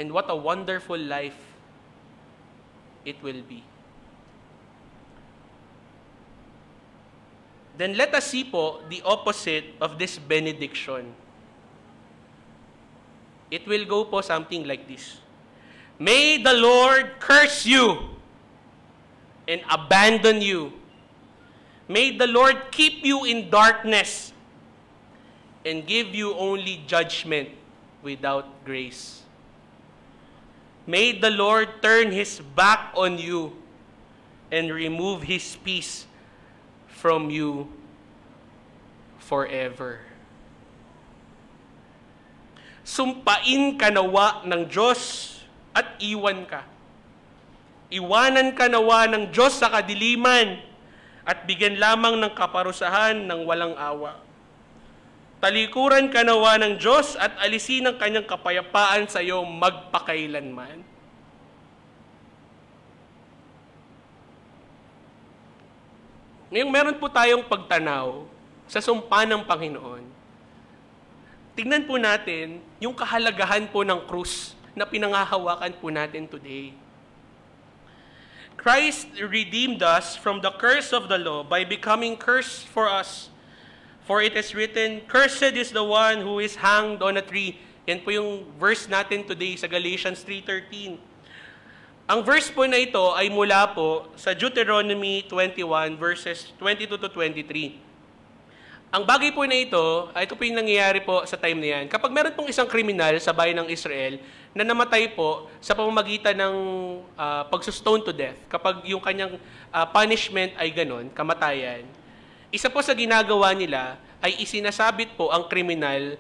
And what a wonderful life it will be. Then let us see po the opposite of this benediction. It will go po something like this. May the Lord curse you and abandon you. May the Lord keep you in darkness and give you only judgment without grace. May the Lord turn His back on you and remove His peace from you forever. Sumpain ka nawa ng Diyos at iwan ka. Iwanan ka nawa ng Diyos sa kadiliman at bigyan lamang ng kaparusahan ng walang awa. Talikuran ka nawa ng Diyos at alisin ang kanyang kapayapaan sa iyo magpakailanman. Ngayong meron po tayong pagtanaw sa sumpa ng Panginoon. Tignan po natin yung kahalagahan po ng krus na pinangahawakan po natin today. Christ redeemed us from the curse of the law by becoming cursed for us. For it is written, "Cursed is the one who is hanged on a tree." Yan po yung verse natin today sa Galatians 3:13. Ang verse po na ito ay mula po sa Deuteronomy 21 verses 22 to 23. Ang bagay po na ito po yung nangyayari po sa time na yan. Kapag meron pong isang kriminal sa bayan ng Israel na namatay po sa pamamagitan ng pag-stone to death, kapag yung kanyang punishment ay ganon, kamatayan, isa po sa ginagawa nila ay isinasabit po ang kriminal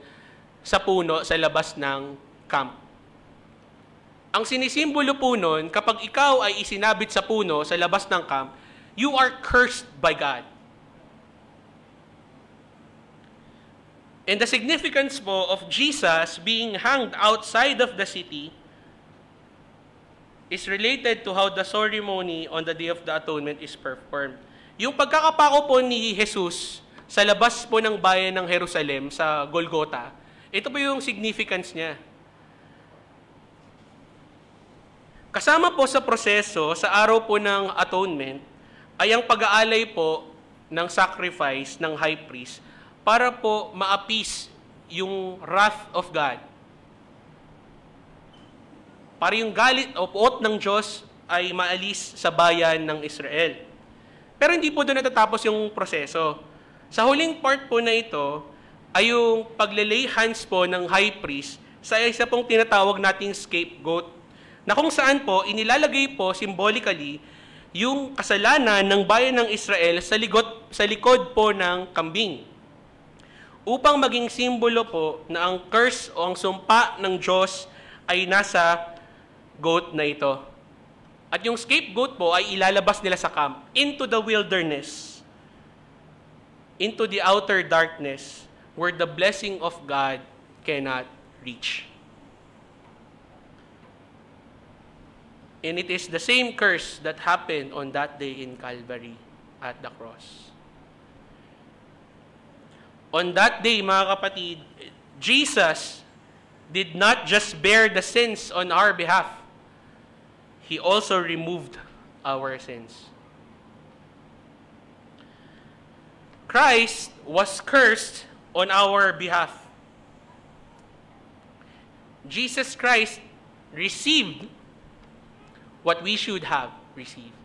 sa puno sa labas ng camp. Ang sinisimbolo po nun, kapag ikaw ay isinabit sa puno sa labas ng camp, you are cursed by God. And the significance po of Jesus being hanged outside of the city is related to how the ceremony on the Day of the Atonement is performed. Yung pagkakapako po ni Jesus sa labas po ng bayan ng Jerusalem, sa Golgotha, ito po yung significance niya. Kasama po sa proseso, sa araw po ng atonement, ay ang pag-aalay po ng sacrifice ng high priest para po ma-appease yung wrath of God. Para yung galit o puot ng Diyos ay maalis sa bayan ng Israel. Pero hindi po doon natatapos yung proseso. Sa huling part po na ito ay yung paglelay hands po ng high priest sa isa pong tinatawag nating scapegoat, na kung saan po inilalagay po symbolically yung kasalanan ng bayan ng Israel sa likod po ng kambing, upang maging simbolo po na ang curse o ang sumpa ng Diyos ay nasa goat na ito. At yung scapegoat po ay ilalabas nila sa camp, into the wilderness, into the outer darkness, where the blessing of God cannot reach. And it is the same curse that happened on that day in Calvary at the cross. On that day, mga kapatid, Jesus did not just bear the sins on our behalf. He also removed our sins. Christ was cursed on our behalf. Jesus Christ received what we should have received.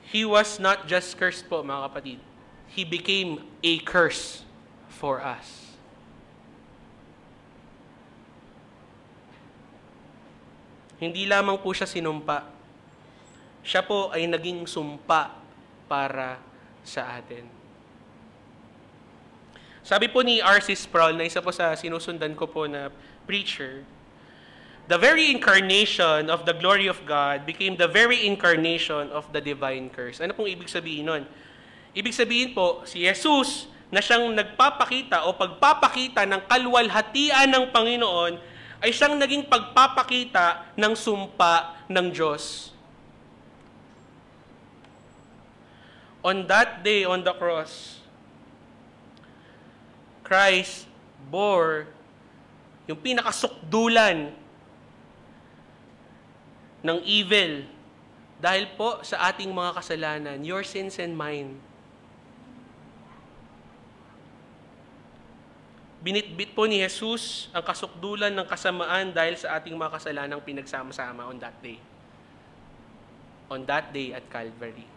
He was not just cursed po, mga kapatid. He became a curse for us. Hindi lamang po siya sinumpa. Siya po ay naging sumpa para sa atin. Sabi po ni R.C. Sproul, na isa po sa sinusundan ko po na preacher, the very incarnation of the glory of God became the very incarnation of the divine curse. Ano pong ibig sabihin nun? Ibig sabihin po, si Jesus na siyang nagpapakita o pagpapakita ng kalwalhatian ng Panginoon ay siyang naging pagpapakita ng sumpa ng Diyos. On that day on the cross, Christ bore yung pinakasukdulan ng evil dahil po sa ating mga kasalanan, your sins and mine. Binitbit po ni Jesus ang kasukdulan ng kasamaan dahil sa ating mga kasalanang pinagsama-sama on that day. On that day at Calvary.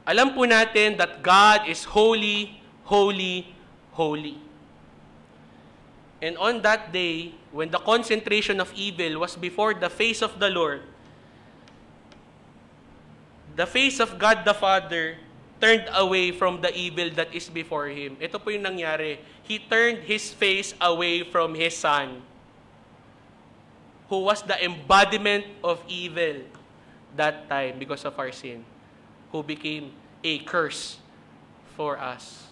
Alam po natin that God is holy, holy, holy. And on that day, when the concentration of evil was before the face of the Lord, the face of God the Father turned away from the evil that is before Him. Ito po yung nangyari. He turned His face away from His Son, who was the embodiment of evil that time because of our sin, who became a curse for us.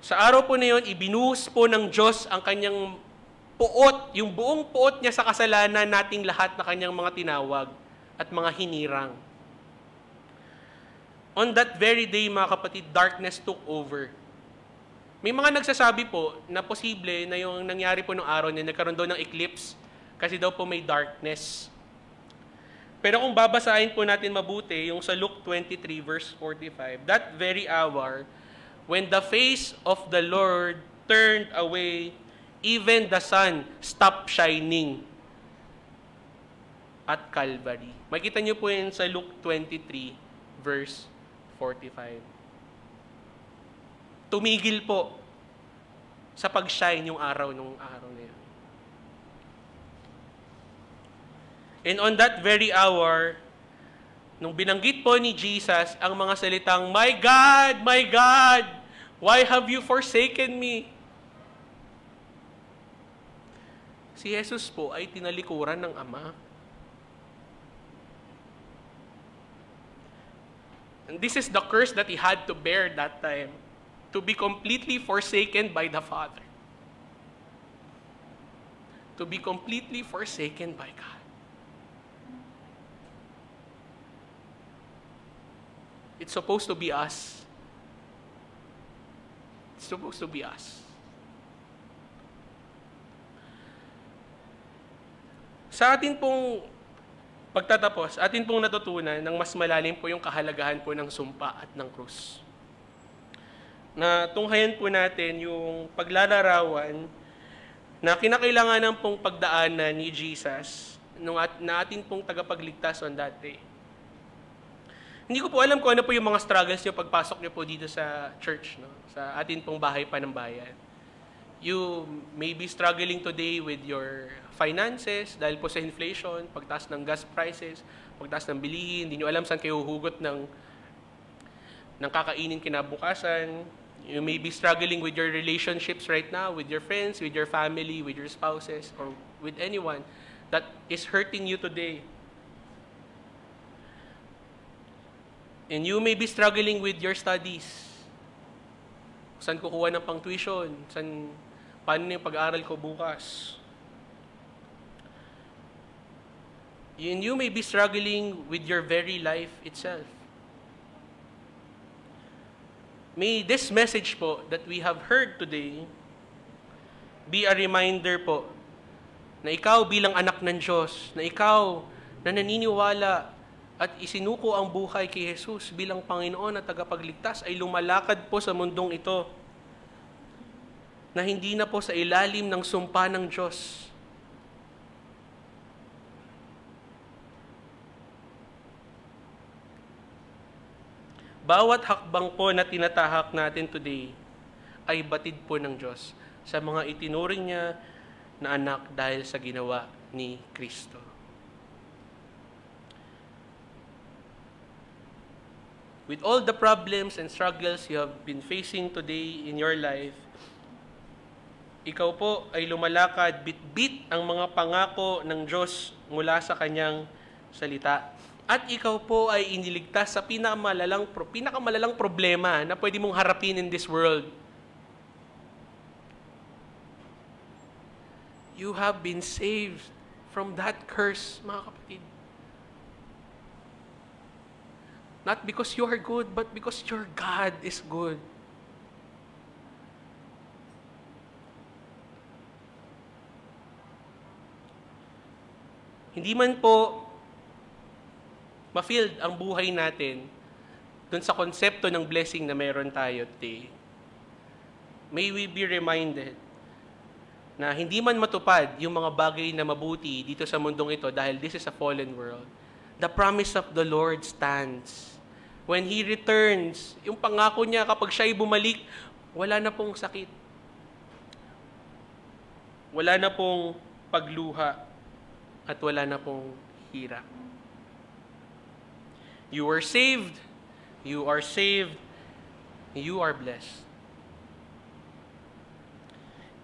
Sa araw po na yun, ibinuhos po ng Diyos ang kanyang puot, yung buong puot niya sa kasalanan nating lahat na kanyang mga tinawag at mga hinirang. On that very day, mga kapatid, darkness took over. May mga nagsasabi po na posible na yung nangyari po ng araw niya, nagkaroon daw ng eclipse kasi daw po may darkness. Pero kung babasahin po natin mabuti, yung sa Luke 23 verse 45, that very hour, when the face of the Lord turned away, even the sun stopped shining at Calvary. Makita niyo po yun sa Luke 23 verse 45. Tumigil po sa pag-shine yung araw nung araw na yun. And on that very hour, nung binanggit po ni Jesus ang mga salitang, my God, why have you forsaken me? Si Jesus po ay tinalikuran ng Ama. And this is the curse that he had to bear that time, to be completely forsaken by the Father. To be completely forsaken by God. It's supposed to be us. It's supposed to be us. Sa atin pong pagtatapos, atin pong natutunan ng mas malalim po yung kahalagahan po ng sumpa at ng krus. Na tunghayan po natin yung paglalarawan na kinakailangan pong pagdaanan ni Jesus na atin pong tagapagligtas on that day. Hindi ko po alam kung ano po yung mga struggles nyo pagpasok nyo po dito sa church, no? Sa atin pong bahay pa ng bayan. You may be struggling today with your finances dahil po sa inflation, pagtaas ng gas prices, pagtaas ng bilihin, hindi nyo alam saan kayo hugot ng kakainin kinabukasan. You may be struggling with your relationships right now, with your friends, with your family, with your spouses, or with anyone that is hurting you today. And you may be struggling with your studies. Saan kukuha ng pang-tuition? Paano yung pag-aaral ko bukas? And you may be struggling with your very life itself. May this message po that we have heard today be a reminder po na ikaw bilang anak ng Diyos, na ikaw na naniniwala at isinuko ang buhay kay Jesus bilang Panginoon at tagapagligtas ay lumalakad po sa mundong ito na hindi na po sa ilalim ng sumpa ng Diyos. Bawat hakbang po na tinatahak natin today ay batid po ng Diyos sa mga itinuring niya na anak dahil sa ginawa ni Kristo. With all the problems and struggles you have been facing today in your life, ikaw po ay lumalakad, bit-bit ang mga pangako ng Diyos mula sa Kanyang salita. At ikaw po ay iniligtas sa pinakamalalang problema na pwede mong harapin in this world. You have been saved from that curse, mga kapatid. Not because you are good, but because your God is good. Hindi man po ma-filled ang buhay natin dun sa konsepto ng blessing na meron tayo today. May we be reminded na hindi man matupad yung mga bagay na mabuti dito sa mundong ito dahil this is a fallen world. The promise of the Lord stands. When He returns, yung pangako niya kapag siya'y bumalik, wala na pong sakit. Wala na pong pagluha. At wala na pong hirap. You are saved. You are saved. You are blessed.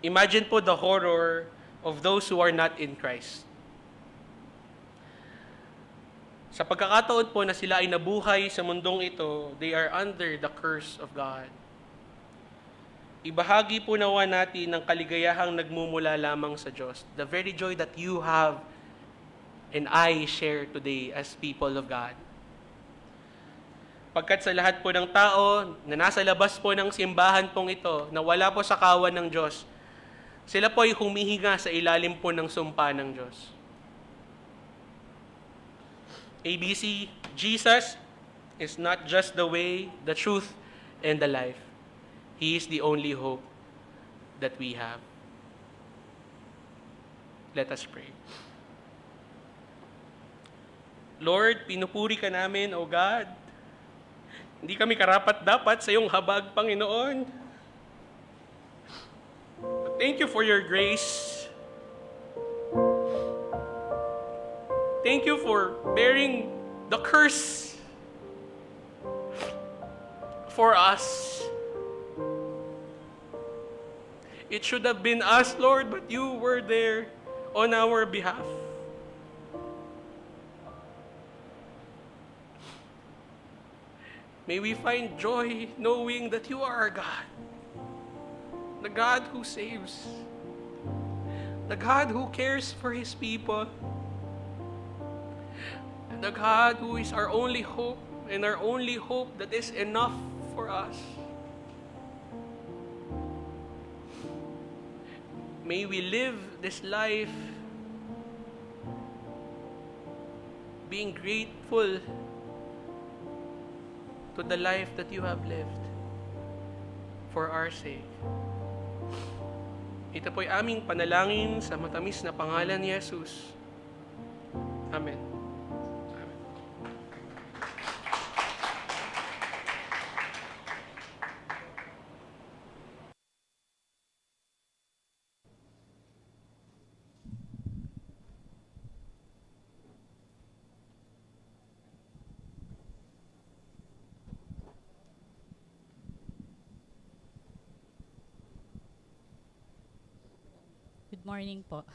Imagine po the horror of those who are not in Christ. Sa pagkakataon po na sila ay nabuhay sa mundong ito, they are under the curse of God. Ibahagi po nawa natin ng kaligayahang nagmumula lamang sa Diyos. The very joy that you have and I share today as people of God. Pagkat sa lahat po ng tao na nasa labas po ng simbahan pong ito, na wala po sa kawan ng Diyos, sila po ay humihinga sa ilalim po ng sumpa ng Diyos. ABC, Jesus is not just the way, the truth, and the life. He is the only hope that we have. Let us pray. Lord, pinupuri ka namin, O God. Hindi kami karapat-dapat sa iyong habag, Panginoon. But thank you for your grace. Thank you for bearing the curse for us. It should have been us, Lord, but you were there on our behalf. May we find joy knowing that you are our God. The God who saves. The God who cares for His people. And the God who is our only hope, and our only hope that is enough for us. May we live this life being grateful to the life that you have lived for our sake. Ito po'y aming panalangin sa matamis na pangalan ni Jesus. Amen. Good morning po.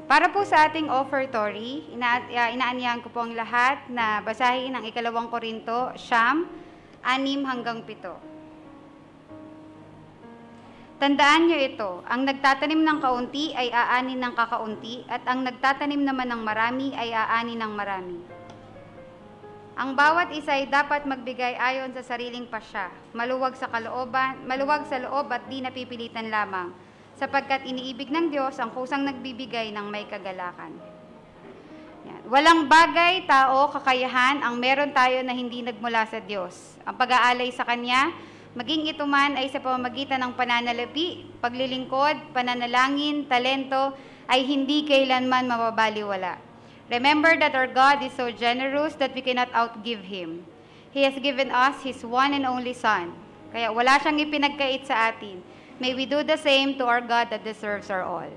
Para po sa ating offertory, inaanyahan ko po ang lahat na basahin ang 2 Korinto, 6:6-7. Tandaan niyo ito, ang nagtatanim ng kaunti ay aanin ng kakaunti, at ang nagtatanim naman ng marami ay aanin ng marami. Ang bawat isa ay dapat magbigay ayon sa sariling pasya, maluwag sa loob at di napipilitan lamang, sapagkat iniibig ng Diyos ang kusang nagbibigay ng may kagalakan. Yan. Walang bagay, tao, kakayahan ang meron tayo na hindi nagmula sa Diyos. Ang pag-aalay sa Kanya, maging ito man ay sa pamamagitan ng pananalapi, paglilingkod, pananalangin, talento, ay hindi kailanman mababaliwala. Remember that our God is so generous that we cannot outgive Him. He has given us His one and only Son. Kaya wala siyang ipinagkait sa atin. May we do the same to our God that deserves our all.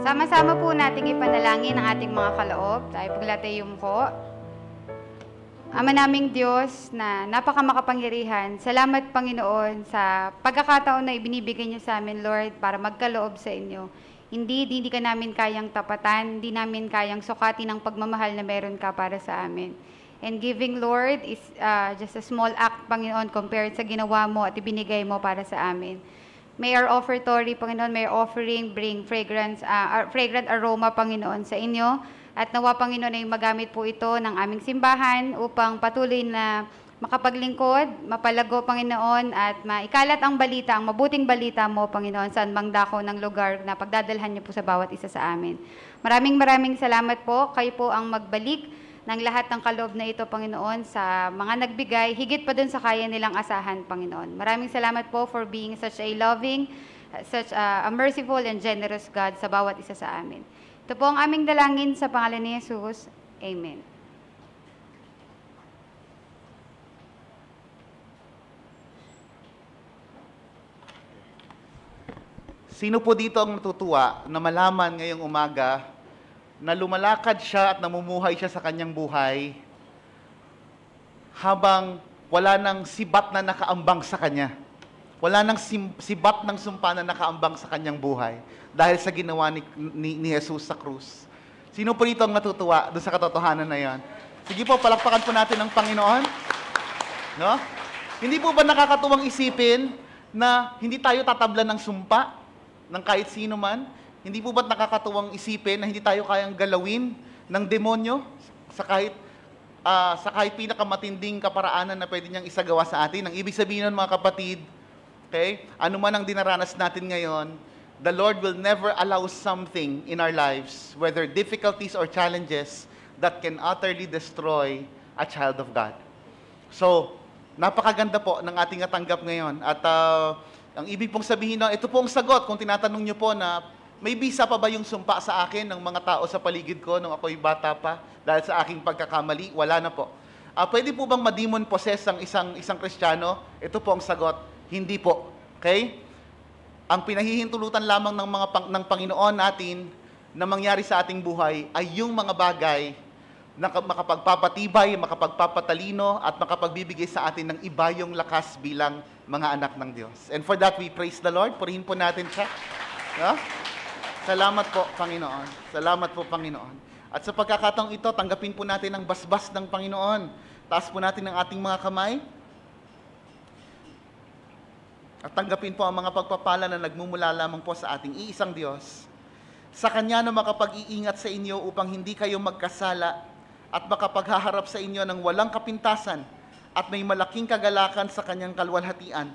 Sama-sama po nating ipanalangin ang ating mga kaloob. Tayo paglatayong ko. Ama naming Diyos na napakamakapangyarihan, salamat Panginoon sa pagkakataon na ibinibigay niyo sa amin, Lord, para magkaloob sa inyo. Hindi ka namin kayang tapatan, hindi namin kayang sukatin ang pagmamahal na meron ka para sa amin. And giving, Lord, is just a small act, Panginoon, compared sa ginawa mo at ibinigay mo para sa amin. May our offertory, Panginoon, may our offering bring fragrant aroma, Panginoon, sa inyo. At nawa, Panginoon, ay magamit po ito ng aming simbahan upang patuloy na makapaglingkod, mapalago, Panginoon, at maikalat ang balita, ang mabuting balita mo, Panginoon, saan mang dako ng lugar na pagdadalhan niyo po sa bawat isa sa amin. Maraming salamat po. Kayo po ang magbalik ng lahat ng kaloob na ito, Panginoon, sa mga nagbigay, higit pa dun sa kaya nilang asahan, Panginoon. Maraming salamat po for being such a loving, such a merciful and generous God sa bawat isa sa amin. Ito po ang aming dalangin sa pangalan ni Jesus. Amen. Sino po dito ang natutuwa na malaman ngayong umaga na lumalakad siya at namumuhay siya sa kanyang buhay habang wala nang sibat na nakaambang sa kanya. Wala nang sibat ng sumpa na nakaambang sa kanyang buhay dahil sa ginawa ni Jesus sa krus. Sino po dito ang natutuwa doon sa katotohanan na yan? Sige po, palakpakan po natin ang Panginoon. No? Hindi po ba nakakatuwang isipin na hindi tayo tatablan ng sumpa? ng kahit sino man? Hindi po ba't nakakatuwang isipin na hindi tayo kayang galawin ng demonyo sa kahit pinakamatinding kaparaanan na pwede niyang isagawa sa atin? Ang ibig sabihin nun, mga kapatid, okay, ano man ang dinaranas natin ngayon, the Lord will never allow something in our lives, whether difficulties or challenges, that can utterly destroy a child of God. So, napakaganda po ng ating natanggap ngayon. At ang ibig pong sabihin na, ito po ang sagot kung tinatanong niyo po na, may bisa pa ba yung sumpa sa akin ng mga tao sa paligid ko nung ako'y bata pa dahil sa aking pagkakamali? Wala na po. Pwede po bang ma-demon possess ang isang Kristiyano? Ito po ang sagot, hindi po. Okay? Ang pinahihintulutan lamang ng Panginoon natin na mangyari sa ating buhay ay yung mga bagay na makapagpapatibay, makapagpapatalino, at makapagbibigay sa atin ng iba yung lakas bilang mga anak ng Diyos. And for that, we praise the Lord. Purihin po natin siya. Yeah? Salamat po, Panginoon. Salamat po, Panginoon. At sa pagkakataong ito, tanggapin po natin ang basbas ng Panginoon. Taas po natin ang ating mga kamay. At tanggapin po ang mga pagpapala na nagmumula lamang po sa ating iisang Diyos. Sa Kanya na makapag-iingat sa inyo upang hindi kayo magkasala at makapaghaharap sa inyo ng walang kapintasan at may malaking kagalakan sa Kanyang kalwalhatian.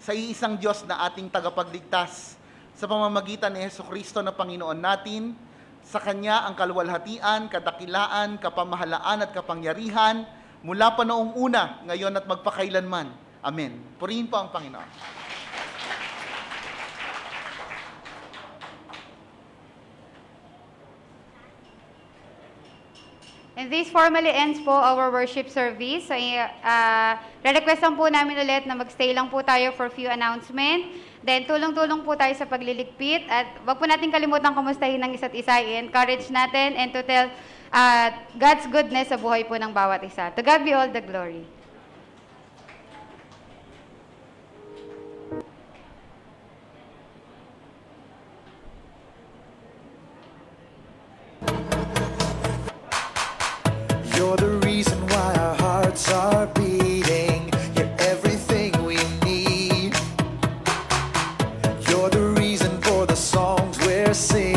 Sa iisang Diyos na ating tagapagligtas, sa pamamagitan ni Jesucristo na Panginoon natin, sa Kanya ang kalwalhatian, kadakilaan, kapamahalaan at kapangyarihan, mula pa noong una, ngayon at magpakailanman. Amen. Purihin po ang Panginoon. And this formally ends po our worship service. So, re-requestan po namin ulit na magstay lang po tayo for few announcement. Then, tulong-tulong po tayo sa pagliligpit. At wag po natin kalimutan kumustahin ng isa't isa. I-encourage natin and to tell God's goodness sa buhay po ng bawat isa. To God be all the glory. You're the reason why our hearts are beating. You're everything we need. You're the reason for the songs we're singing.